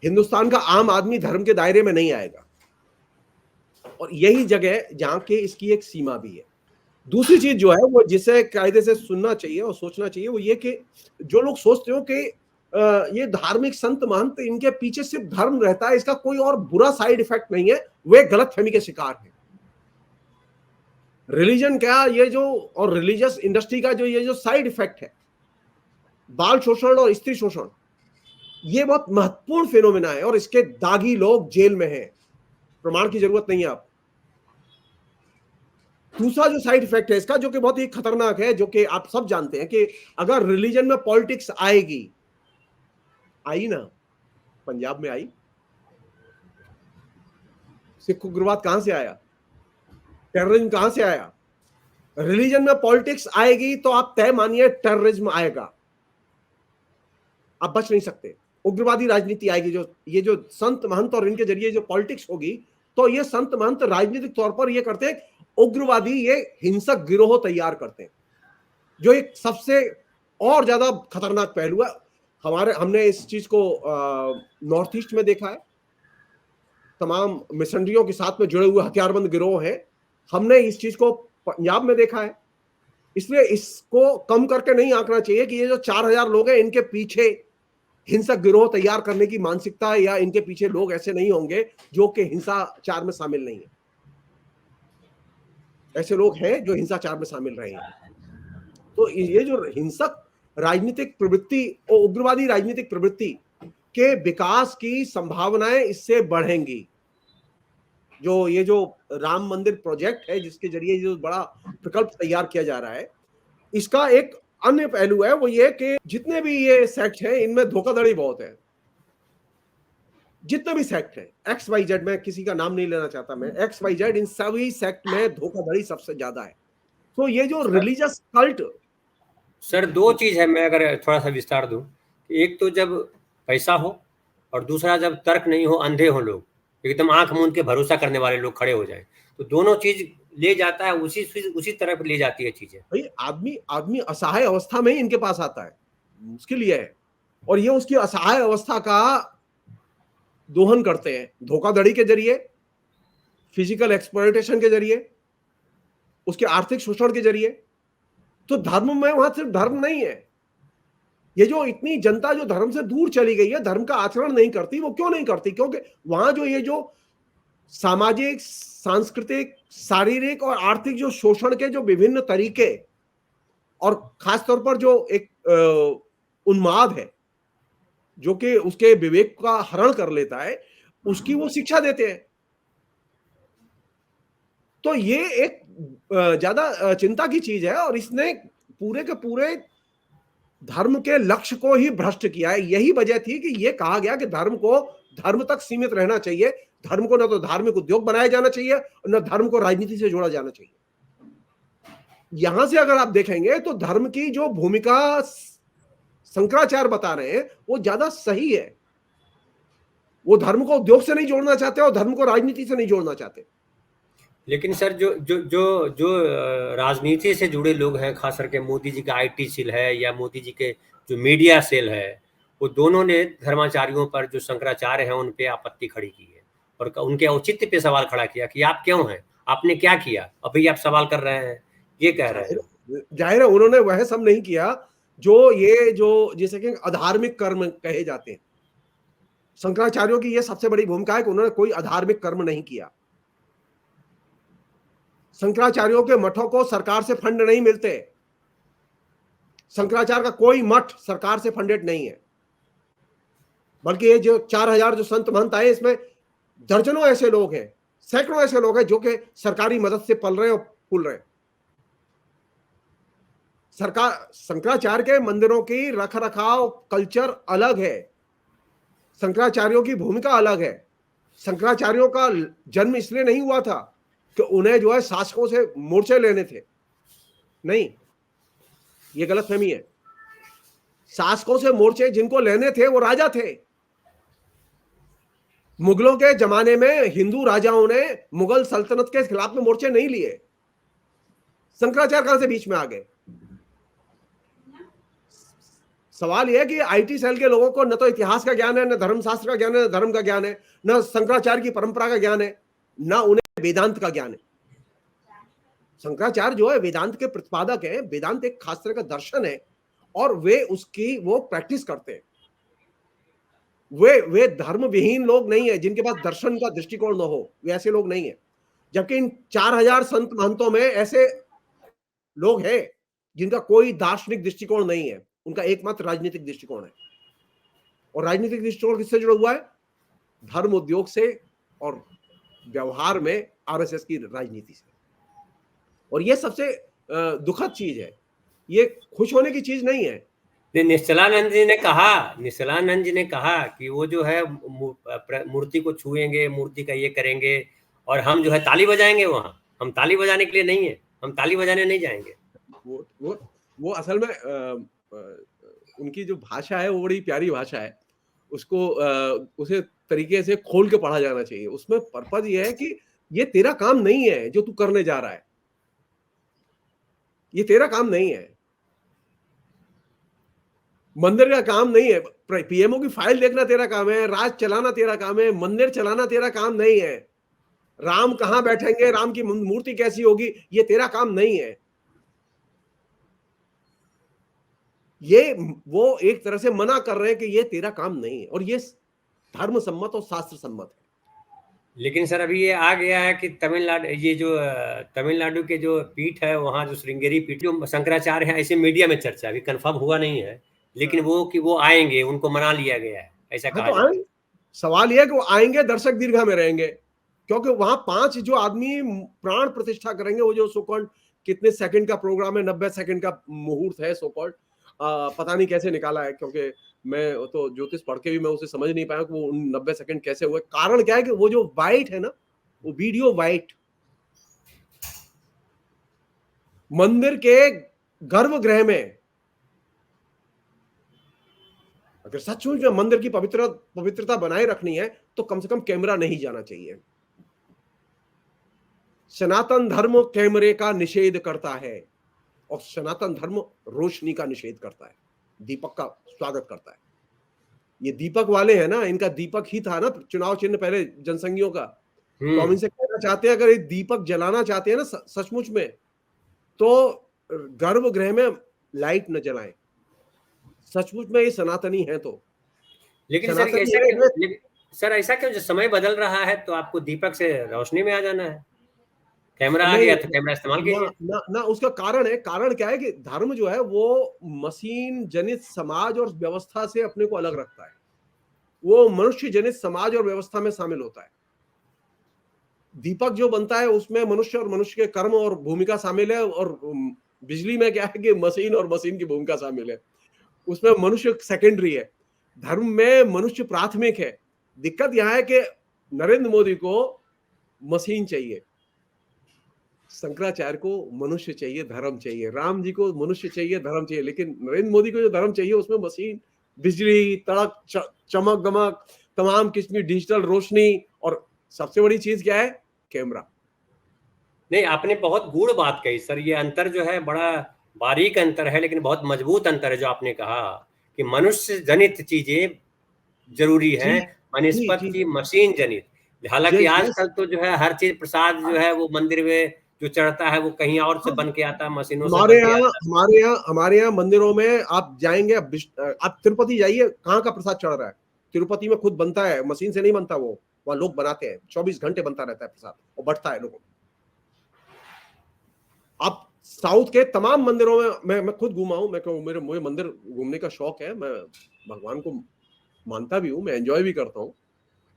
हिंदुस्तान का आम आदमी धर्म के दायरे में नहीं आएगा और यही जगह जहां के इसकी एक सीमा भी है। दूसरी चीज जो है वो जिसे कायदे से सुनना चाहिए और सोचना चाहिए वो ये कि जो लोग सोचते हो कि ये धार्मिक संत महंत इनके पीछे सिर्फ धर्म रहता है, इसका कोई और बुरा साइड इफेक्ट नहीं है, वे गलतफहमी के शिकार हैं। रिलीजन क्या, ये जो और रिलीजियस इंडस्ट्री का जो ये जो साइड इफेक्ट है, बाल शोषण और स्त्री शोषण, ये बहुत महत्वपूर्ण फिनोमेना है और इसके दागी लोग जेल में हैं, प्रमाण की जरूरत नहीं है आप। दूसरा जो साइड इफेक्ट है इसका, जो कि बहुत ही खतरनाक है, जो कि आप सब जानते हैं कि अगर रिलीजन में पॉलिटिक्स आएगी, आई ना, पंजाब में आई, सिख उग्रवाद कहां से आया, टेररिज्म कहां से आया? रिलीजन में पॉलिटिक्स आएगी तो आप तय मानिए टेररिज्म आएगा, आप बच नहीं सकते। उग्रवादी राजनीति आएगी, जो ये जो संत महंत और इनके जरिए जो पॉलिटिक्स होगी, तो ये संत महंत राजनीतिक तौर पर ये करते हैं, उग्रवादी ये हिंसक गिरोह तैयार करते हैं, जो एक सबसे और ज्यादा खतरनाक पहलू है। हमने इस चीज को नॉर्थ ईस्ट में देखा है, तमाम मिशनरियों के साथ में जुड़े हुए हथियारबंद गिरोह हैं। हमने इस चीज को पंजाब में देखा है। इसलिए इसको कम करके नहीं आंकना चाहिए कि ये जो 4,000 लोग हैं इनके पीछे हिंसक गिरोह तैयार करने की मानसिकता, या इनके पीछे लोग ऐसे नहीं होंगे जो कि हिंसाचार में शामिल नहीं है। ऐसे लोग हैं जो हिंसाचार में शामिल रहे हैं। तो ये जो हिंसक राजनीतिक प्रवृत्ति और उग्रवादी राजनीतिक प्रवृत्ति के विकास की संभावनाएं इससे बढ़ेंगी। जो ये जो राम मंदिर प्रोजेक्ट है जिसके जरिए जो बड़ा प्रकल्प तैयार किया जा रहा है, इसका एक अन्य पहलू है वो ये कि जितने भी ये सेक्ट हैं इनमें धोखाधड़ी बहुत है। जितने भी सेक्ट है XYZ, में किसी का नाम नहीं लेना चाहता मैं, XYZ, इन सभी सेक्ट में धोखाधड़ी सबसे ज्यादा है। तो ये जो रिलीजियस कल्ट, सर 2 चीज है, मैं अगर थोड़ा सा विस्तार दूं, एक तो जब पैसा हो और दूसरा जब तर्क नहीं हो, अंधे हो लोग, एकदम आंख मूंद के भरोसा करने वाले लोग खड़े हो जाए, तो दोनों चीज ले जाता है, उसी तरफ ले जाती है चीजें। भाई आदमी असहाय अवस्था में ही इनके पास आता है, मुश्किल ये है, और ये उसकी असहाय अवस्था का दोहन करते हैं धोखाधड़ी के जरिए, फिजिकल एक्सप्लॉयटेशन के जरिए, उसके आर्थिक शोषण के जरिए। तो धर्म में वहां सिर्फ धर्म नहीं है। ये जो इतनी जनता जो धर्म से दूर चली गई है, धर्म का आचरण नहीं करती, वो क्यों नहीं करती? क्योंकि वहां जो ये जो सामाजिक, सांस्कृतिक, शारीरिक और आर्थिक जो शोषण के जो विभिन्न तरीके, और खासतौर पर जो एक उन्माद है जो कि उसके विवेक का हरण कर लेता है, उसकी वो शिक्षा देते हैं। तो ये एक ज्यादा चिंता की चीज है, और इसने पूरे के पूरे धर्म के लक्ष्य को ही भ्रष्ट किया है। यही वजह थी कि ये कहा गया कि धर्म को धर्म तक सीमित रहना चाहिए, धर्म को न तो धार्मिक उद्योग बनाया जाना चाहिए और न धर्म को राजनीति से जोड़ा जाना चाहिए। यहां से अगर आप देखेंगे तो धर्म की जो भूमिका शंकराचार्य बता रहे हैं वो ज्यादा सही है। वो धर्म को उद्योग से नहीं जोड़ना चाहते और धर्म को राजनीति से नहीं जोड़ना चाहते। लेकिन सर जो जो जो जो राजनीति से जुड़े लोग हैं, खास करके मोदी जी का आईटी सेल है या मोदी जी के जो मीडिया सेल है, वो दोनों ने धर्माचार्यों पर, जो शंकराचार्य हैं, उन पे आपत्ति खड़ी की है और उनके औचित्य पे सवाल खड़ा किया कि आप क्यों हैं, आपने क्या किया, अभी आप सवाल कर रहे हैं, ये कह रहे हैं। जाहिर है उन्होंने वह सब नहीं किया जो ये जो जिसे कि अधार्मिक कर्म कहे जाते हैं। शंकराचार्यों की यह सबसे बड़ी भूमिका है कि उन्होंने कोई अधार्मिक कर्म नहीं किया। शंकराचार्यों के मठों को सरकार से फंड नहीं मिलते। शंकराचार्य का कोई मठ सरकार से फंडेड नहीं है, बल्कि ये जो 4000 जो संत महंत आए, इसमें दर्जनों ऐसे लोग हैं, सैकड़ों ऐसे लोग हैं जो कि सरकारी मदद से पल रहे हैं और फूल रहे हैं। सरकार, शंकराचार्य के मंदिरों की रख रखाव कल्चर अलग है, शंकराचार्यों की भूमिका अलग है। शंकराचार्यों का जन्म इसलिए नहीं हुआ था कि उन्हें जो है शासकों से मोर्चे लेने थे, नहीं, ये गलतफहमी है। शासकों से मोर्चे जिनको लेने थे वो राजा थे। मुगलों के जमाने में हिंदू राजाओं ने मुगल सल्तनत के खिलाफ में मोर्चे नहीं लिए। शंकराचार्य कहां से बीच में आ गए? सवाल यह है कि आईटी सेल के लोगों को न तो इतिहास का ज्ञान है, न धर्मशास्त्र का ज्ञान है, न धर्म का ज्ञान है, न शंकराचार्य की परंपरा का ज्ञान है, न उन्हें वेदांत का ज्ञान है। शंकराचार्य जो है वेदांत के प्रतिपादक हैं। वेदांत एक खास तरह का दर्शन है और वे उसकी वो प्रैक्टिस करते हैं। वे धर्म विहीन लोग नहीं है जिनके पास दर्शन का दृष्टिकोण न हो, वे ऐसे लोग नहीं है। जबकि इन 4000 संत महंतों में ऐसे लोग हैं जिनका कोई दार्शनिक दृष्टिकोण नहीं है, उनका एकमात्र राजनीतिक दृष्टिकोण है। और राजनीतिक दृष्टिकोण किससे जुड़ा हुआ है? धर्म उद्योग से और व्यवहार में आरएसएस की राजनीति से। और यह सबसे दुखद चीज है, ये खुश होने की चीज नहीं है। निश्चलानंद जी ने कहा कि वो जो है मूर्ति को छुएंगे, मूर्ति का ये करेंगे और हम जो है ताली बजाएंगे। वहां हम ताली बजाने के लिए नहीं है, हम ताली बजाने नहीं जाएंगे। वो असल में उनकी जो भाषा है वो बड़ी प्यारी भाषा है। उसको उसे तरीके से खोल के पढ़ा जाना चाहिए। उसमें पर्पज ये है कि ये तेरा काम नहीं है जो तू करने जा रहा है, ये तेरा काम नहीं है, मंदिर का काम नहीं है, पीएमओ की फाइल देखना तेरा काम है, राज चलाना तेरा काम है, मंदिर चलाना तेरा काम नहीं है, राम कहां बैठेंगे, राम की मूर्ति कैसी होगी, ये तेरा काम नहीं है। ये वो एक तरह से मना कर रहे हैं कि ये तेरा काम नहीं है, और ये धर्म सम्मत और शास्त्र सम्मत है। लेकिन सर अभी ये आ गया है कि तमिलनाडु, ये जो तमिलनाडु के जो पीठ है, वहां जो श्रृंगेरी पीठ, जो शंकराचार्य है, ऐसे मीडिया में चर्चा, अभी कंफर्म हुआ नहीं है, लेकिन वो कि वो आएंगे, उनको मना लिया गया है, ऐसा कहा जाता है। सवाल यह है कि वो आएंगे, दर्शक दीर्घा में रहेंगे, क्योंकि वहां 5 जो आदमी प्राण प्रतिष्ठा करेंगे, वो जो सोकॉल्ड कितने सेकंड का प्रोग्राम है, 90 सेकंड का मुहूर्त है सोकॉल्ड, पता नहीं कैसे निकाला है, क्योंकि मैं तो ज्योतिष पढ़ के भी मैं उसे समझ नहीं पाया कि वो 90 सेकंड कैसे हुए। कारण क्या है कि वो जो वाइट है ना, वो वीडियो वाइट, मंदिर के गर्भगृह में अगर सचमुच में मंदिर की पवित्रता बनाए रखनी है तो कम से कम कैमरा नहीं जाना चाहिए। सनातन धर्म कैमरे का निषेध करता है और सनातन धर्म रोशनी का निषेध करता है, दीपक का स्वागत करता है। ये दीपक वाले हैं ना, इनका दीपक ही था ना चुनाव चिन्ह पहले जनसंघियों का। तो हम इनसे कहना चाहते हैं, अगर ये दीपक जलाना चाहते हैं ना सचमुच में, तो गर्भगृह में लाइट न जलाएं। सचमुच में ये सनातनी है तो लेकिन सर सनातनी ऐसा है। क्यों, सर ऐसा क्यों, जो समय बदल रहा है तो आपको दीपक से रोशनी में आ जाना है? कैमरा आ नहीं गया तो कैमरा इस्तेमाल ना, कीजिए। ना ना उसका कारण है, कारण क्या है कि धर्म जो है वो मशीन जनित समाज और व्यवस्था से अपने को अलग रखता है, वो मनुष्य जनित समाज और व्यवस्था में शामिल होता है। दीपक जो बनता है उसमें मनुष्य और मनुष्य के कर्म और भूमिका शामिल है, और बिजली में क्या है कि मशीन और मशीन की भूमिका शामिल है, उसमें मनुष्य सेकेंडरी है। धर्म में मनुष्य प्राथमिक है। दिक्कत यहां है कि नरेंद्र मोदी को मशीन चाहिए, शंकराचार्य को मनुष्य चाहिए, धर्म चाहिए, राम जी को मनुष्य चाहिए, धर्म चाहिए, लेकिन नरेंद्र मोदी को जो धर्म चाहिए उसमें मशीन, बिजली, तड़क, चमक दमक, तमाम किस्म की डिजिटल रोशनी, और सबसे बड़ी चीज क्या है? कैमरा। नहीं, आपने बहुत गूढ़ बात कही सर। ये अंतर जो है बड़ा बारीक अंतर है, लेकिन बहुत मजबूत अंतर है जो आपने कहा कि मनुष्य जनित चीजें जरूरी जी हैं जी बनिस्पत जी। की मशीन जनित। हालांकि यस। आजकल तो जो है हर चीज प्रसाद जो है वो मंदिर में जो चढ़ता है वो कहीं और से हाँ, बन के आता है, मशीनों से हमारे बन के यहाँ आता है। हमारे यहाँ मंदिरों में आप जाएंगे, आप तिरुपति जाइए, कहाँ का प्रसाद चढ़ रहा है? तिरुपति में खुद बनता है, मशीन से नहीं बनता, वो वहाँ लोग बनाते हैं, 24 घंटे बनता रहता है प्रसाद और बढ़ता है लोगों को। आप साउथ के तमाम मंदिरों में, मैं खुद घूमा हूं, मुझे मंदिर घूमने का शौक है, मैं भगवान को मानता भी हूं, मैं एंजॉय भी करता हूं,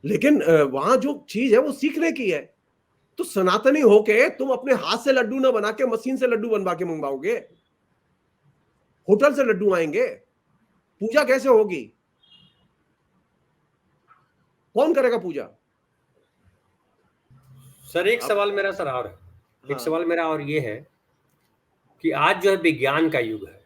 लेकिन वहां जो चीज है वो सीखने की है। तो सनातनी होके तुम अपने हाथ से लड्डू ना बना के मशीन से लड्डू बनवा के मंगवाओगे? होटल से लड्डू आएंगे? पूजा कैसे होगी? कौन करेगा पूजा? सर एक अब सवाल मेरा सर और है, एक हाँ। सवाल मेरा और ये है कि आज जो है विज्ञान का युग है।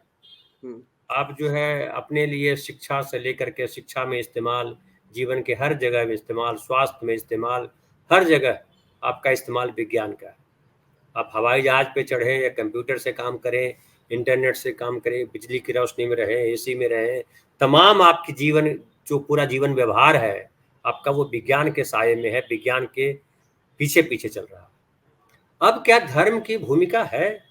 हम्म। आप जो है अपने लिए शिक्षा से लेकर के, शिक्षा में इस्तेमाल, जीवन के हर जगह में इस्तेमाल, स्वास्थ्य में इस्तेमाल, हर जगह आपका इस्तेमाल विज्ञान का है। आप हवाई जहाज पे चढ़े या कंप्यूटर से काम करें, इंटरनेट से काम करें, बिजली की रोशनी में रहें, एसी में रहें, तमाम आपकी जीवन, जो पूरा जीवन व्यवहार है आपका, वो विज्ञान के साये में है, विज्ञान के पीछे पीछे चल रहा है। अब क्या धर्म की भूमिका है?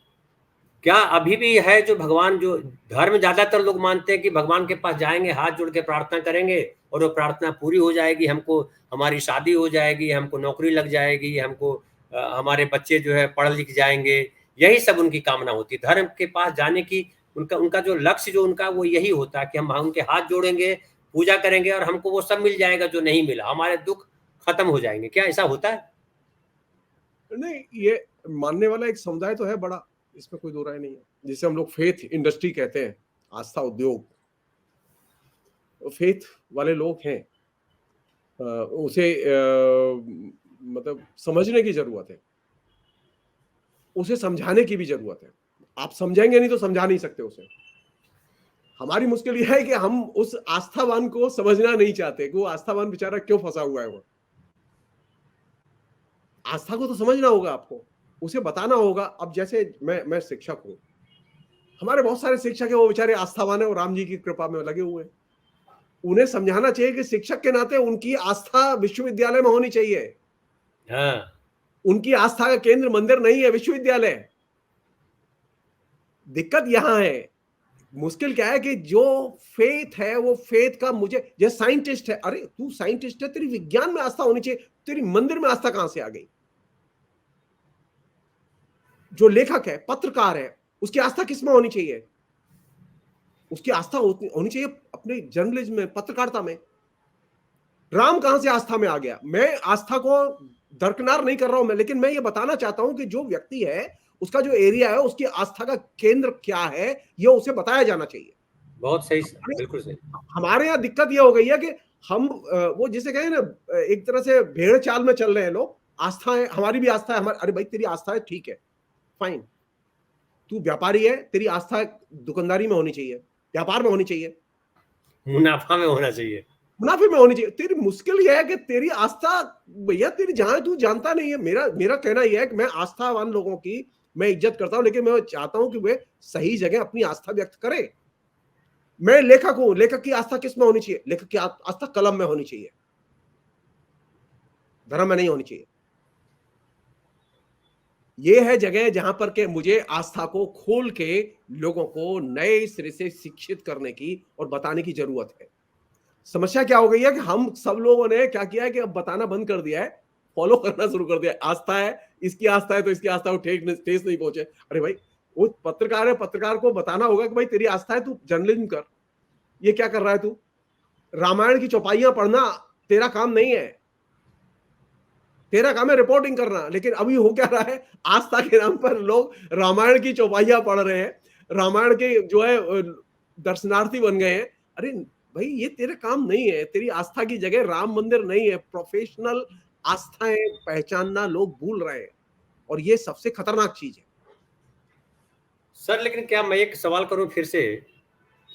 क्या अभी भी है जो भगवान, जो धर्म ज्यादातर लोग मानते हैं कि भगवान के पास जाएंगे, हाथ जोड़ के प्रार्थना करेंगे और वो प्रार्थना पूरी हो जाएगी, हमको हमारी शादी हो जाएगी, हमको नौकरी लग जाएगी, हमको हमारे बच्चे जो है पढ़ लिख जाएंगे, यही सब उनकी कामना होती है। धर्म के पास जाने की उनका उनका जो लक्ष्य जो उनका वो यही होता है कि हम उनके हाथ जोड़ेंगे, पूजा करेंगे और हमको वो सब मिल जाएगा जो नहीं मिला, हमारे दुख खत्म हो जाएंगे। क्या ऐसा होता है? नहीं, ये मानने वाला एक समुदाय तो है बड़ा, इसमें कोई दो राय नहीं है, जिसे हम लोग फेथ इंडस्ट्री कहते हैं, आस्था उद्योग, फेथ वाले लोग हैं। उसे मतलब समझने की जरूरत है, उसे समझाने की भी जरूरत है। आप समझेंगे नहीं तो समझा नहीं सकते उसे। हमारी मुश्किल यह है कि हम उस आस्थावान को समझना नहीं चाहते कि वो आस्थावान बेचारा क्यों फंसा हुआ है। वो आस्था को तो समझना होगा आपको, उसे बताना होगा। अब जैसे मैं शिक्षक हूं, हमारे बहुत सारे शिक्षक है, वो बेचारे आस्थावान है और राम जी की कृपा में लगे हुए हैं। उन्हें समझाना चाहिए कि शिक्षक के नाते उनकी आस्था विश्वविद्यालय में होनी चाहिए। हाँ, उनकी आस्था का केंद्र मंदिर नहीं है, विश्वविद्यालय। दिक्कत यहां है। मुश्किल क्या है कि जो फेथ है, वो फेथ का, मुझे जैसे साइंटिस्ट है, अरे तू साइंटिस्ट है, तेरी विज्ञान में आस्था होनी चाहिए, तेरी मंदिर में आस्था कहां से आ गई? जो लेखक है, पत्रकार है, उसकी आस्था किसमें होनी चाहिए? उसकी आस्था होनी चाहिए अपने जर्नलिज्म में, पत्रकारिता में। राम कहां से आस्था में आ गया? मैं आस्था को दरकिनार नहीं कर रहा हूं मैं, लेकिन मैं ये बताना चाहता हूं कि जो व्यक्ति है, उसका जो एरिया है, उसकी आस्था का केंद्र क्या है, ये उसे बताया जाना चाहिए। बहुत सही सर, बिल्कुल सही। हमारे यहाँ दिक्कत ये हो गई है कि हम वो जिसे कहें ना, एक तरह से भेड़ चाल में चल रहे हैं लोग। आस्था है, हमारी भी आस्था है, हमारी, अरे भाई तेरी आस्था है, ठीक है, फाइन। तू व्यापारी है, तेरी आस्था दुकानदारी में होनी चाहिए, व्यापार में होनी चाहिए, मुनाफा में होना चाहिए। मुनाफे में होनी चाहिए। तेरी मुश्किल यह है कि तेरी आस्था, भैया तेरी जहां तू जानता नहीं है। मेरा मेरा कहना यह है कि मैं आस्थावान लोगों की मैं इज्जत करता हूं, लेकिन मैं चाहता हूं कि वे सही जगह अपनी आस्था व्यक्त करें। मैं लेखक हूं, लेखक की आस्था किस में होनी चाहिए? लेखक की आस्था कलम में होनी चाहिए, धर्म में नहीं होनी चाहिए। ये है जगह जहां पर के मुझे आस्था को खोल के लोगों को नए सिरे से शिक्षित करने की और बताने की जरूरत है। समस्या क्या हो गई है कि हम सब लोगों ने क्या किया है कि अब बताना बंद कर दिया है, फॉलो करना शुरू कर दिया है। आस्था है, इसकी आस्था है तो इसकी आस्था को ठेस नहीं पहुंचे। अरे भाई, वो पत्रकार है, पत्रकार को बताना होगा कि भाई तेरी आस्था है, तू जर्नलिज्म कर। ये क्या कर रहा है तू? रामायण की चौपाइयां पढ़ना तेरा काम नहीं है, तेरा काम है रिपोर्टिंग करना। लेकिन अभी हो क्या रहा है, आस्था के नाम पर लोग रामायण की चौपाइयां पढ़ रहे हैं, रामायण के जो है दर्शनार्थी बन गए हैं। अरे भाई, ये तेरा काम नहीं है। तेरी आस्था की जगह राम मंदिर नहीं है। प्रोफेशनल आस्थाएं पहचानना लोग भूल रहे हैं, और ये सबसे खतरनाक चीज है। सर लेकिन क्या मैं एक सवाल करूं फिर से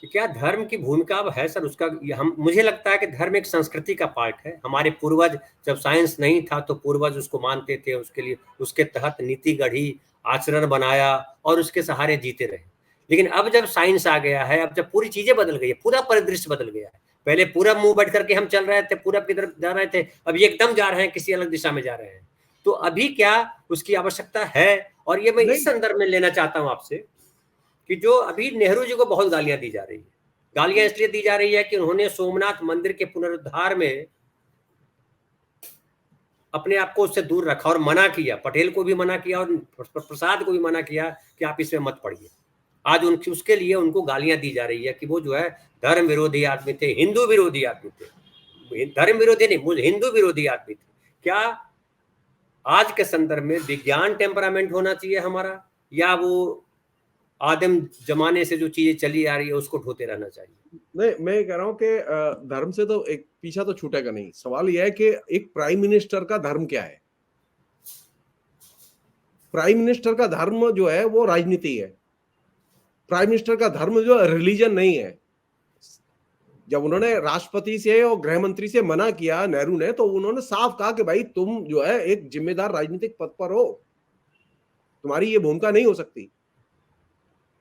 कि क्या धर्म की भूमिका अब है सर उसका? हम मुझे लगता है कि धर्म एक संस्कृति का पार्ट है। हमारे पूर्वज, जब साइंस नहीं था तो पूर्वज उसको मानते थे, उसके लिए उसके तहत नीति गढ़ी, आचरण बनाया और उसके सहारे जीते रहे। लेकिन अब जब साइंस आ गया है, अब जब पूरी चीजें बदल गई है, पूरा परिदृश्य बदल गया है। पहले पूरब मुंह बैठ करके हम चल रहे थे, पूरब की तरफ जा रहे थे, अब ये एकदम जा रहे हैं, किसी अलग दिशा में जा रहे हैं। तो अभी क्या उसकी आवश्यकता है? और ये मैं इस नहीं, संदर्भ में लेना चाहता हूं आपसे कि जो अभी नेहरू जी को बहुत गालियां दी जा रही है, गालियां इसलिए दी जा रही है कि उन्होंने सोमनाथ मंदिर के पुनरुद्धार में अपने आप को उससे दूर रखा और मना किया। पटेल को भी मना किया और प्रसाद को भी मना किया कि आप इसमें मत पढ़िए। आज उनकी उसके लिए उनको गालियां दी जा रही है कि वो जो है धर्म विरोधी आदमी थे, हिंदू विरोधी आदमी थे। धर्म विरोधी नहीं, मुझे हिंदू विरोधी आदमी थे। क्या आज के संदर्भ में विज्ञान टेम्परामेंट होना चाहिए हमारा, या वो आदिम जमाने से जो चीजें चली आ रही है उसको ढोते रहना चाहिए? नहीं, मैं ये कह रहा हूं कि धर्म से तो एक पीछा तो छूटेगा नहीं। सवाल यह है कि एक प्राइम मिनिस्टर का धर्म क्या है? प्राइम मिनिस्टर का धर्म जो है वो राजनीति है। प्राइम मिनिस्टर का धर्म जो है रिलीजन नहीं है। जब उन्होंने राष्ट्रपति से और गृह मंत्री से मना किया नेहरू ने, तो उन्होंने साफ कहा कि भाई तुम जो है एक जिम्मेदार राजनीतिक पद पर हो, तुम्हारी ये भूमिका नहीं हो सकती।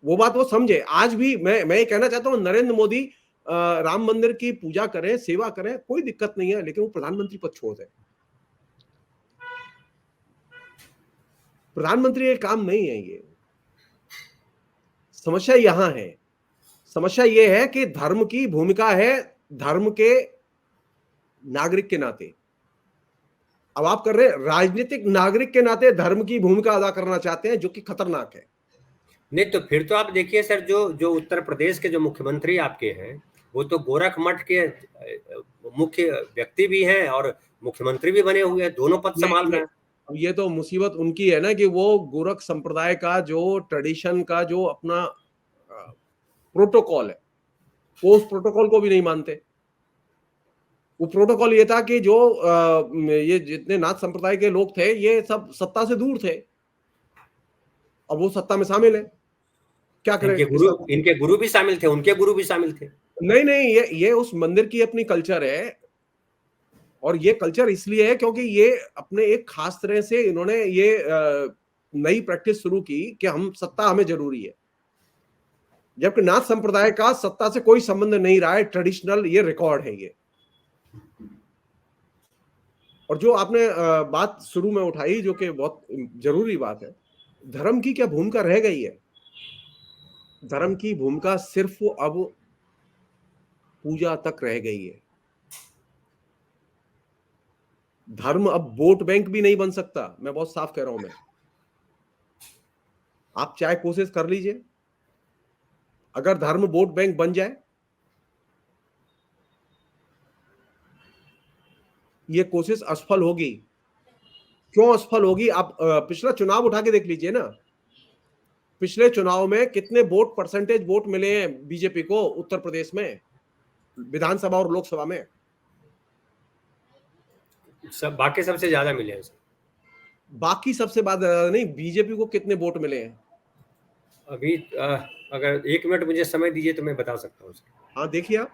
वो बात वो समझे। आज भी मैं ये कहना चाहता हूं, नरेंद्र मोदी राम मंदिर की पूजा करें, सेवा करें, कोई दिक्कत नहीं है, लेकिन वो प्रधानमंत्री पद छोड़ दें। प्रधानमंत्री ये काम नहीं है। ये समस्या यहां है। समस्या ये है कि धर्म की भूमिका है धर्म के नागरिक के नाते। अब आप कर रहे हैं राजनीतिक नागरिक के नाते धर्म की भूमिका अदा करना चाहते हैं, जो कि खतरनाक है। नहीं तो फिर तो आप देखिए सर, जो जो उत्तर प्रदेश के जो मुख्यमंत्री आपके हैं, वो तो गोरख मठ के मुख्य व्यक्ति भी हैं और मुख्यमंत्री भी बने हुए हैं, दोनों पद संभाल रहे हैं। अब ये तो मुसीबत उनकी है ना कि वो गोरख संप्रदाय का जो ट्रेडिशन का जो अपना प्रोटोकॉल है, वो उस प्रोटोकॉल को भी नहीं मानते। वो प्रोटोकॉल ये था कि जो ये जितने नाथ संप्रदाय के लोग थे, ये सब सत्ता से दूर थे। अब वो सत्ता में शामिल है, क्या करें? इनके गुरु भी शामिल थे, उनके गुरु भी शामिल थे। नहीं, ये उस मंदिर की अपनी कल्चर है, और ये कल्चर इसलिए है क्योंकि ये अपने एक खास तरह से इन्होंने ये नई प्रैक्टिस शुरू की कि हम सत्ता हमें जरूरी है, जबकि नाथ संप्रदाय का सत्ता से कोई संबंध नहीं रहा है। ट्रेडिशनल ये रिकॉर्ड है ये। और जो आपने बात शुरू में उठाई, जो कि बहुत जरूरी बात है, धर्म की क्या भूमिका रह गई है? धर्म की भूमिका सिर्फ अब पूजा तक रह गई है। धर्म अब वोट बैंक भी नहीं बन सकता। मैं बहुत साफ कह रहा हूं। मैं, आप चाहे कोशिश कर लीजिए, अगर धर्म वोट बैंक बन जाए, ये कोशिश असफल होगी। क्यों असफल होगी? आप पिछला चुनाव उठा के देख लीजिए ना। पिछले चुनाव में कितने वोट, परसेंटेज वोट मिले हैं बीजेपी को उत्तर प्रदेश में, विधानसभा और लोकसभा में? सब बाकी सबसे ज्यादा मिले हैं। बाकी सबसे ज्यादा नहीं, बीजेपी को कितने वोट मिले हैं? अभी अगर 1 मिनट मुझे समय दीजिए तो मैं बता सकता हूँ। हाँ, देखिए आप।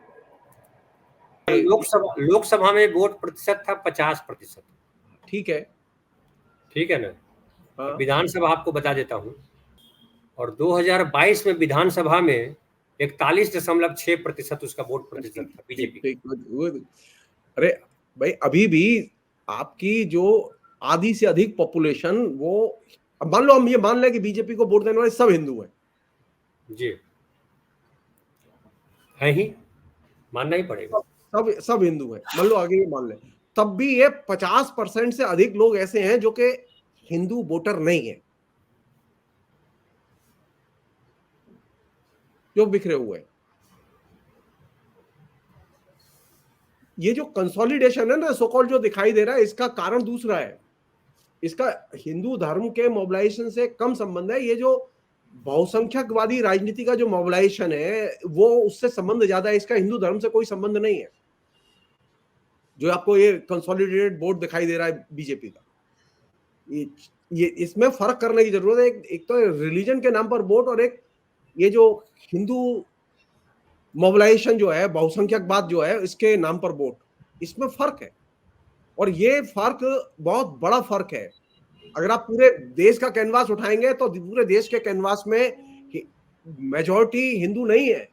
लोकसभा में वोट प्रतिशत था 50%। ठीक है। ठीक है ना? हाँ। विधानसभा आपको बता देता हूँ, और 2022 में विधानसभा में 41.6% उसका वोट प्रतिशत था बीजेपी। अरे भाई, अभी भी आपकी जो आधी से अधिक पॉपुलेशन वो अब मान लो हम ये मान लें कि बीजेपी को वोट देने वाले सब हिंदू हैं, जी है ही, मानना ही पड़ेगा। सब सब हिंदू हैं, मान लो आगे ये मान लें, तब भी ये 50% से अधिक लोग ऐसे हैं जो कि हिंदू वोटर नहीं है, जो बिखरे हुए हैं। ये जो कंसोलिडेशन है ना सो कॉल्ड जो दिखाई दे रहा है, इसका कारण दूसरा है। इसका हिंदू धर्म के मोबिलाइजेशन से कम संबंध है। ये जो बहुसंख्यकवादी राजनीति का जो मोबिलाइजेशन है वो उससे संबंध ज्यादा है, इसका हिंदू धर्म से कोई संबंध नहीं है। जो आपको ये कंसोलिडेटेड बोर्ड दिखाई दे रहा है बीजेपी का, ये इसमें फर्क करने की जरूरत है। एक तो रिलीजन के नाम पर वोट, और एक ये जो हिंदू मोबिलाइजेशन जो है, बहुसंख्यकवाद जो है, इसके नाम पर वोट, इसमें फर्क है। और ये फर्क बहुत बड़ा फर्क है। अगर आप पूरे देश का कैनवास उठाएंगे तो पूरे देश के कैनवास में मेजॉरिटी हिंदू नहीं है।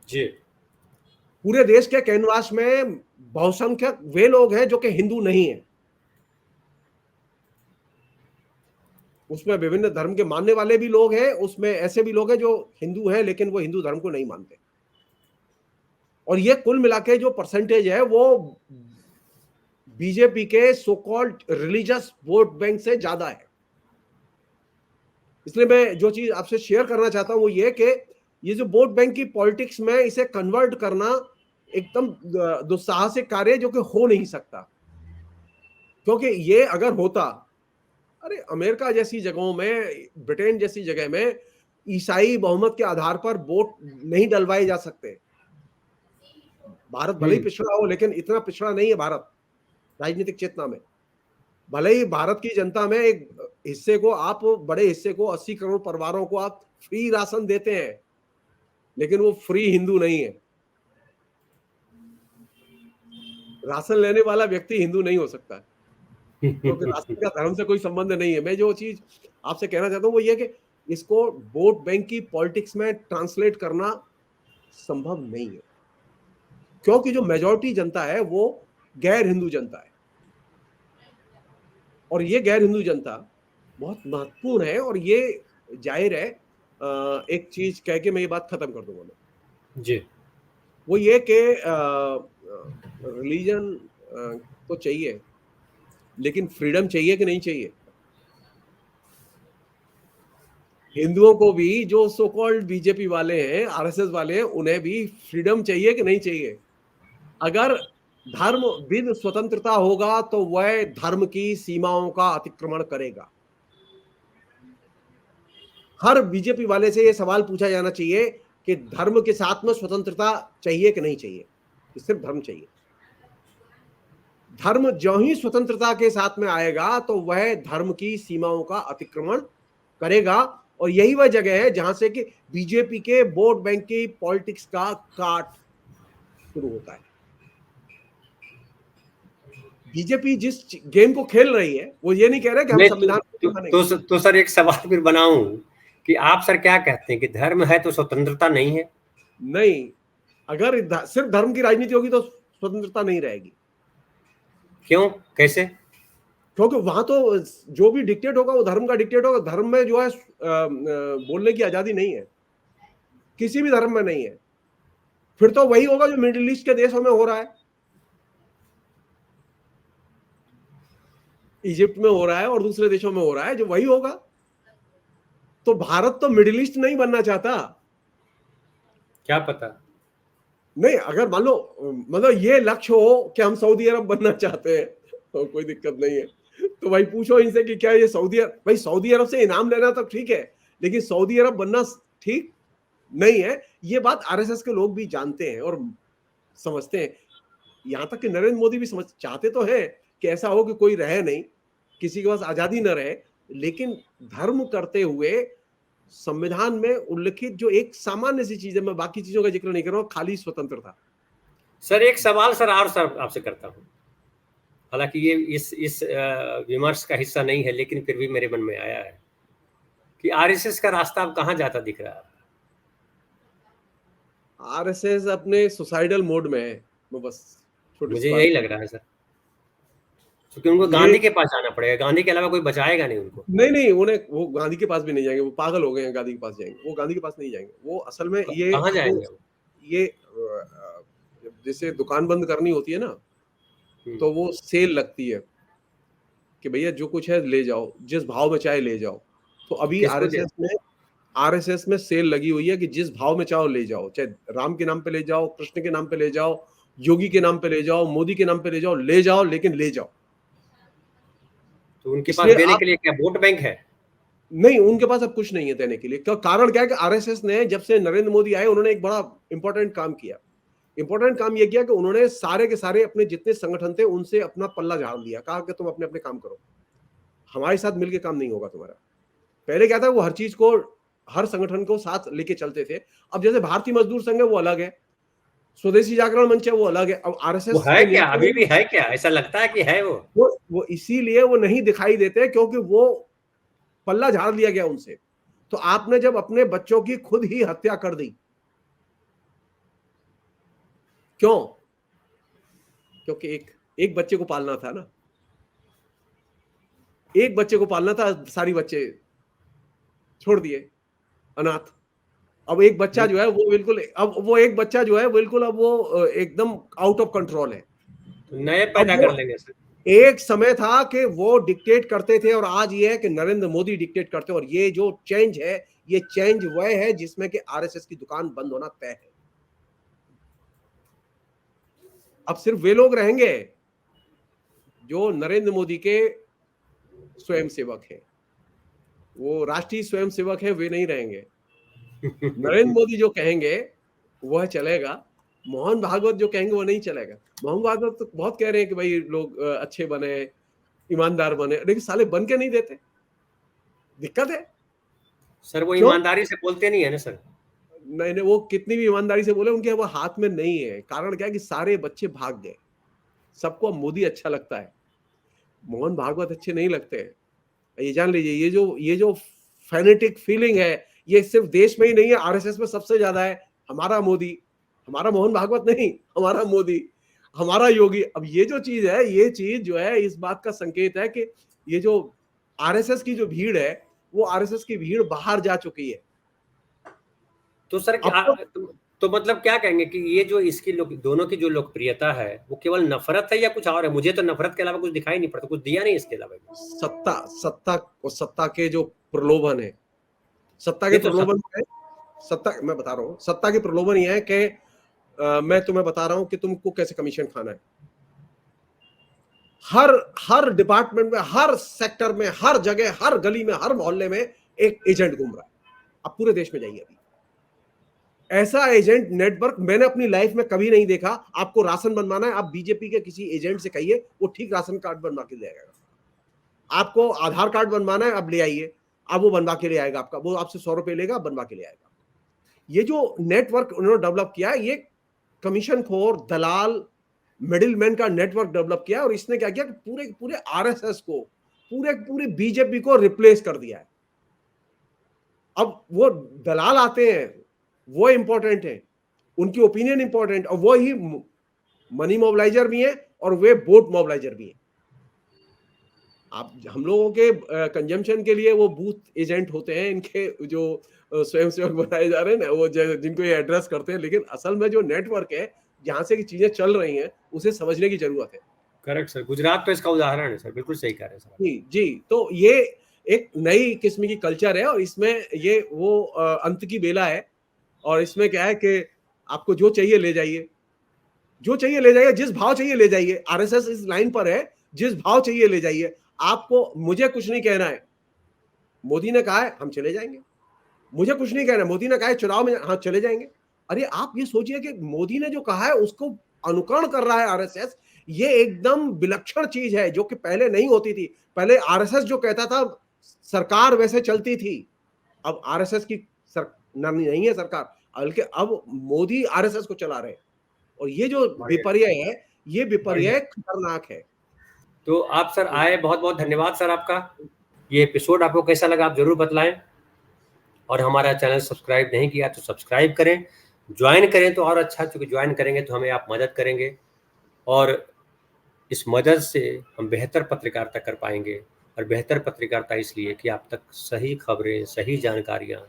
जी पूरे देश के कैनवास में बहुसंख्यक वे लोग हैं जो कि हिंदू नहीं है। उसमें विभिन्न धर्म के मानने वाले भी लोग हैं, उसमें ऐसे भी लोग हैं जो हिंदू हैं लेकिन वो हिंदू धर्म को नहीं मानते। और ये कुल मिला के जो परसेंटेज है वो बीजेपी के so called religious vote bank से ज्यादा है। इसलिए मैं जो चीज आपसे शेयर करना चाहता हूं वो ये कि ये जो वोट बैंक की पॉलिटिक्स में इसे कन्वर्ट करना एकदम दुस्साहसिक कार्य जो कि हो नहीं सकता। क्योंकि ये अगर होता, अरे अमेरिका जैसी जगहों में, ब्रिटेन जैसी जगह में ईसाई बहुमत के आधार पर वोट नहीं डलवाए जा सकते। भारत भले ही पिछड़ा हो लेकिन इतना पिछड़ा नहीं है भारत राजनीतिक चेतना में। भले ही भारत की जनता में एक हिस्से को आप, बड़े हिस्से को, 80 करोड़ परिवारों को आप फ्री राशन देते हैं, लेकिन वो फ्री हिंदू नहीं है। राशन लेने वाला व्यक्ति हिंदू नहीं हो सकता है, क्योंकि राशन का धर्म से कोई संबंध नहीं है। मैं जो चीज आपसे कहना चाहता हूं वो ये कि इसको वोट बैंक की पॉलिटिक्स में ट्रांसलेट करना संभव नहीं है, क्योंकि जो मेजॉरिटी जनता है वो गैर हिंदू जनता है। और ये गैर हिंदू जनता बहुत महत्वपूर्ण है। और ये जाहिर है, एक चीज कह के मैं ये बात खत्म कर दूंगा मैं जी वो ये कि रिलीजन तो चाहिए, लेकिन फ्रीडम चाहिए कि नहीं चाहिए। हिंदुओं को भी, जो सो कॉल्ड बीजेपी वाले हैं, आरएसएस वाले हैं, उन्हें भी फ्रीडम चाहिए कि नहीं चाहिए। अगर धर्म विद स्वतंत्रता होगा तो वह धर्म की सीमाओं का अतिक्रमण करेगा। हर बीजेपी वाले से यह सवाल पूछा जाना चाहिए कि धर्म के साथ में स्वतंत्रता चाहिए कि नहीं चाहिए। सिर्फ धर्म चाहिए। धर्म जो ही स्वतंत्रता के साथ में आएगा तो वह धर्म की सीमाओं का अतिक्रमण करेगा। और यही वह जगह है जहां से कि बीजेपी के वोट बैंक की पॉलिटिक्स का काट शुरू होता है। बीजेपी जिस गेम को खेल रही है वो ये नहीं कह रहे कि हम संविधान को मानेंगे। तो सर एक सवाल फिर बनाऊं कि आप सर क्या कहते हैं कि धर्म है तो स्वतंत्रता नहीं है? नहीं, अगर सिर्फ धर्म की राजनीति होगी तो स्वतंत्रता नहीं रहेगी। क्यों, कैसे? क्योंकि वहां तो जो भी डिक्टेट होगा वो धर्म का डिक्टेट होगा। धर्म में जो है बोलने की आजादी नहीं है, किसी भी धर्म में नहीं है। फिर तो वही होगा जो मिडिल ईस्ट के देशों में हो रहा है, इजिप्ट में हो रहा है और दूसरे देशों में हो रहा है, जो वही होगा। तो भारत तो मिडिल ईस्ट नहीं बनना चाहता। क्या पता। नहीं, अगर मान लो मतलब ये लक्ष्य हो कि हम सऊदी अरब बनना चाहते हैं तो कोई दिक्कत नहीं है। तो भाई पूछो इनसे कि क्या ये सऊदी अरब, भाई सऊदी अरब से इनाम लेना तो ठीक है, लेकिन सऊदी अरब बनना ठीक नहीं है। ये बात आरएसएस के लोग भी जानते हैं और समझते हैं। यहां तक कि नरेंद्र मोदी भी समझ चाहते तो हैं कि ऐसा हो कि कोई रहे नहीं, किसी के पास आजादी न रहे, लेकिन धर्म करते हुए संविधान में उल्लिखित जो एक सामान्य सी चीज है, मैं बाकी चीजों का जिक्र नहीं कर रहा हूं, खाली स्वतंत्रता। सर एक सवाल सर और सर आपसे करता हूं, हालांकि ये इस विमर्श का हिस्सा नहीं है, लेकिन फिर भी मेरे मन में आया है कि आरएसएस का रास्ता अब कहां जाता दिख रहा है? आरएसएस अपने सुसाइडल मोड में है। मैं बस मुझे यही लग रहा है सर। क्योंकि उनको गांधी के पास जाना पड़ेगा, गांधी के अलावा कोई बचाएगा नहीं उनको। नहीं उन्हें, वो गांधी के पास भी नहीं जाएंगे, वो पागल हो गए हैं, गांधी के पास जाएंगे, वो गांधी के पास नहीं जाएंगे। वो असल में ये कहाँ जाएंगे वो? ये जैसे दुकान बंद करनी होती है ना, तो वो सेल लगती है कि भैया जो कुछ है ले जाओ, जिस भाव में चाहे ले जाओ। तो अभी किसको दे? आरएसएस में सेल लगी हुई है कि जिस भाव में चाहो ले जाओ, चाहे राम के नाम पे ले जाओ, कृष्ण के नाम पे ले जाओ, योगी के नाम पे ले जाओ, मोदी के नाम पे ले जाओ, लेकिन ले जाओ। तो उनके पास इसलिए देने के लिए क्या वोट बैंक है? नहीं, उनके पास अब कुछ नहीं है देने के लिए। कारण क्या है कि आरएसएस ने जब से नरेंद्र मोदी आए, उन्होंने एक बड़ा इंपॉर्टेंट काम किया। इंपॉर्टेंट काम यह किया कि उन्होंने सारे के सारे अपने जितने संगठन थे उनसे अपना पल्ला झाड़ दिया, कहा कि तुम अपने अपने काम करो, हमारे साथ मिलकर काम नहीं होगा तुम्हारा। पहले क्या था, वो हर चीज को, हर संगठन को साथ लेके चलते थे। अब जैसे भारतीय मजदूर संघ है वो अलग है, स्वदेशी जागरण मंच है वो अलग है। अब आरएसएस वो है क्या? अभी भी है क्या? ऐसा लगता है कि है वो इसीलिए वो नहीं दिखाई देते, क्योंकि वो पल्ला झाड़ लिया गया उनसे। तो आपने जब अपने बच्चों की खुद ही हत्या कर दी, क्यों? क्योंकि एक बच्चे को पालना था ना, एक बच्चे को पालना था, सारी बच्चे छोड़ दिए अनाथ। अब एक बच्चा जो है वो बिल्कुल, अब वो एक बच्चा जो है बिल्कुल, अब वो एकदम आउट ऑफ कंट्रोल है। तो नए पैदा कर लेंगे सर। एक समय था कि वो डिक्टेट करते थे, और आज ये है कि नरेंद्र मोदी डिक्टेट करते हैं। और ये जो चेंज है, ये चेंज वह है जिसमें कि आरएसएस की दुकान बंद होना तय है। अब सिर्फ वे लोग रहेंगे जो नरेंद्र मोदी के स्वयंसेवक हैं, वो राष्ट्रीय स्वयंसेवक है, वे नहीं रहेंगे। नरेंद्र मोदी जो कहेंगे वह चलेगा, मोहन भागवत जो कहेंगे वो नहीं चलेगा। मोहन भागवत तो बहुत कह रहे हैं कि भाई लोग अच्छे बने, ईमानदार बने, लेकिन साले बन के नहीं देते, दिक्कत है सर। वो ईमानदारी से बोलते नहीं है ना सर। नहीं, वो कितनी भी ईमानदारी से बोले, उनके वो हाथ में नहीं है। कारण क्या है कि सारे बच्चे भाग गए, सबको अब मोदी अच्छा लगता है, मोहन भागवत अच्छे नहीं लगते हैं। ये जान लीजिए, ये जो फैनेटिक फीलिंग है, ये सिर्फ देश में ही नहीं है, आरएसएस में सबसे ज्यादा है। हमारा मोदी, हमारा मोहन भागवत नहीं, हमारा मोदी, हमारा योगी। अब ये जो चीज है, ये चीज जो है, इस बात का संकेत है कि ये जो आरएसएस की जो भीड़ है, वो आरएसएस की भीड़ बाहर जा चुकी है। तो सर तो मतलब क्या कहेंगे कि ये जो इसकी दोनों की जो लोकप्रियता है, वो केवल नफरत है या कुछ और है? मुझे तो नफरत के अलावा कुछ दिखाई नहीं पड़ता, कुछ दिया नहीं इसके अलावा। सत्ता के जो प्रलोभन है, सत्ता के प्रलोभन है, सत्ता, मैं बता रहा हूँ, सत्ता के प्रलोभन ये है कि मैं तुम्हें बता रहा हूं कि तुमको कैसे कमीशन खाना है। हर डिपार्टमेंट में, हर सेक्टर में, हर जगह, हर गली में, हर मोहल्ले में एक एजेंट घूम रहा है। अब पूरे देश में जाइए, अभी ऐसा एजेंट नेटवर्क मैंने अपनी लाइफ में कभी नहीं देखा। आपको राशन बनवाना है, आप बीजेपी के किसी एजेंट से कहिए, वो ठीक राशन कार्ड बनवा के ले आएगा। आपको आधार कार्ड बनवाना है, अब ले आइए, अब वो बनवा के ले आएगा आपका, वो आपसे 100 रुपए लेगा, बनवा के ले आएगा। ये जो नेटवर्क उन्होंने डेवलप किया है, ये कमीशन खोर, दलाल, मिडिलमैन का नेटवर्क डेवलप किया है। और इसने क्या किया कि पूरे पूरे आरएसएस को, पूरे बीजेपी को रिप्लेस कर दिया है। अब वो दलाल आते हैं, वो इंपॉर्टेंट है, उनकी ओपिनियन इंपॉर्टेंट, और वो ही मनी मोबिलाइजर भी है और वे वोट मोबिलाइजर भी है। आप हम लोगों के कंजम्पशन के लिए वो बूथ एजेंट होते हैं, इनके जो स्वयंसेवक बनाए जा रहे हैं ना, वो जिनको ये एड्रेस करते हैं। लेकिन असल में जो नेटवर्क है, जहां से चीजें चल रही हैं, उसे समझने की जरूरत है। करेक्ट सर, गुजरात तो इसका उदाहरण है सर, बिल्कुल सही कह रहे हैं सर। जी, तो ये एक नई किस्म की कल्चर है, और इसमें ये वो अंत की बेला है। और इसमें क्या है कि आपको जो चाहिए ले जाइए, जो चाहिए ले जाइए, जिस भाव चाहिए ले जाइए। आरएसएस इस लाइन पर है, जिस भाव चाहिए ले जाइए। आपको, मुझे कुछ नहीं कहना है, मोदी ने कहा है हम चले जाएंगे। मुझे कुछ नहीं कहना, मोदी ने कहा है चुनाव में हाँ चले जाएंगे। अरे आप ये सोचिए कि मोदी ने जो कहा है उसको अनुकरण कर रहा है आरएसएस। ये एकदम विलक्षण चीज है, जो कि पहले नहीं होती थी। पहले आरएसएस जो कहता था, सरकार वैसे चलती थी। अब आरएसएस की नहीं है सरकार, बल्कि अब मोदी आरएसएस को चला रहे हैं। और ये जो विपर्य है, ये विपर्य खतरनाक है। तो आप सर आए, बहुत बहुत धन्यवाद सर आपका। ये एपिसोड आपको कैसा लगा आप जरूर बतलाएं, और हमारा चैनल सब्सक्राइब नहीं किया तो सब्सक्राइब करें, ज्वाइन करें तो और अच्छा, क्योंकि ज्वाइन करेंगे तो हमें आप मदद करेंगे। और इस मदद से हम बेहतर पत्रकारिता कर पाएंगे। और बेहतर पत्रकारिता इसलिए कि आप तक सही खबरें, सही जानकारियाँ,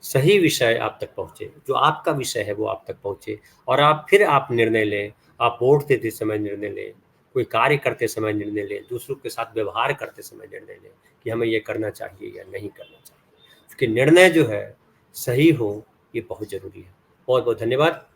सही विषय आप तक पहुँचे, जो आपका विषय है वो आप तक पहुँचे, और आप निर्णय लें। आप वोट देते समय निर्णय लें, कोई कार्य करते समय निर्णय लें, दूसरों के साथ व्यवहार करते समय निर्णय लें कि हमें ये करना चाहिए या नहीं करना चाहिए। क्योंकि निर्णय जो है सही हो, ये बहुत ज़रूरी है। बहुत बहुत धन्यवाद।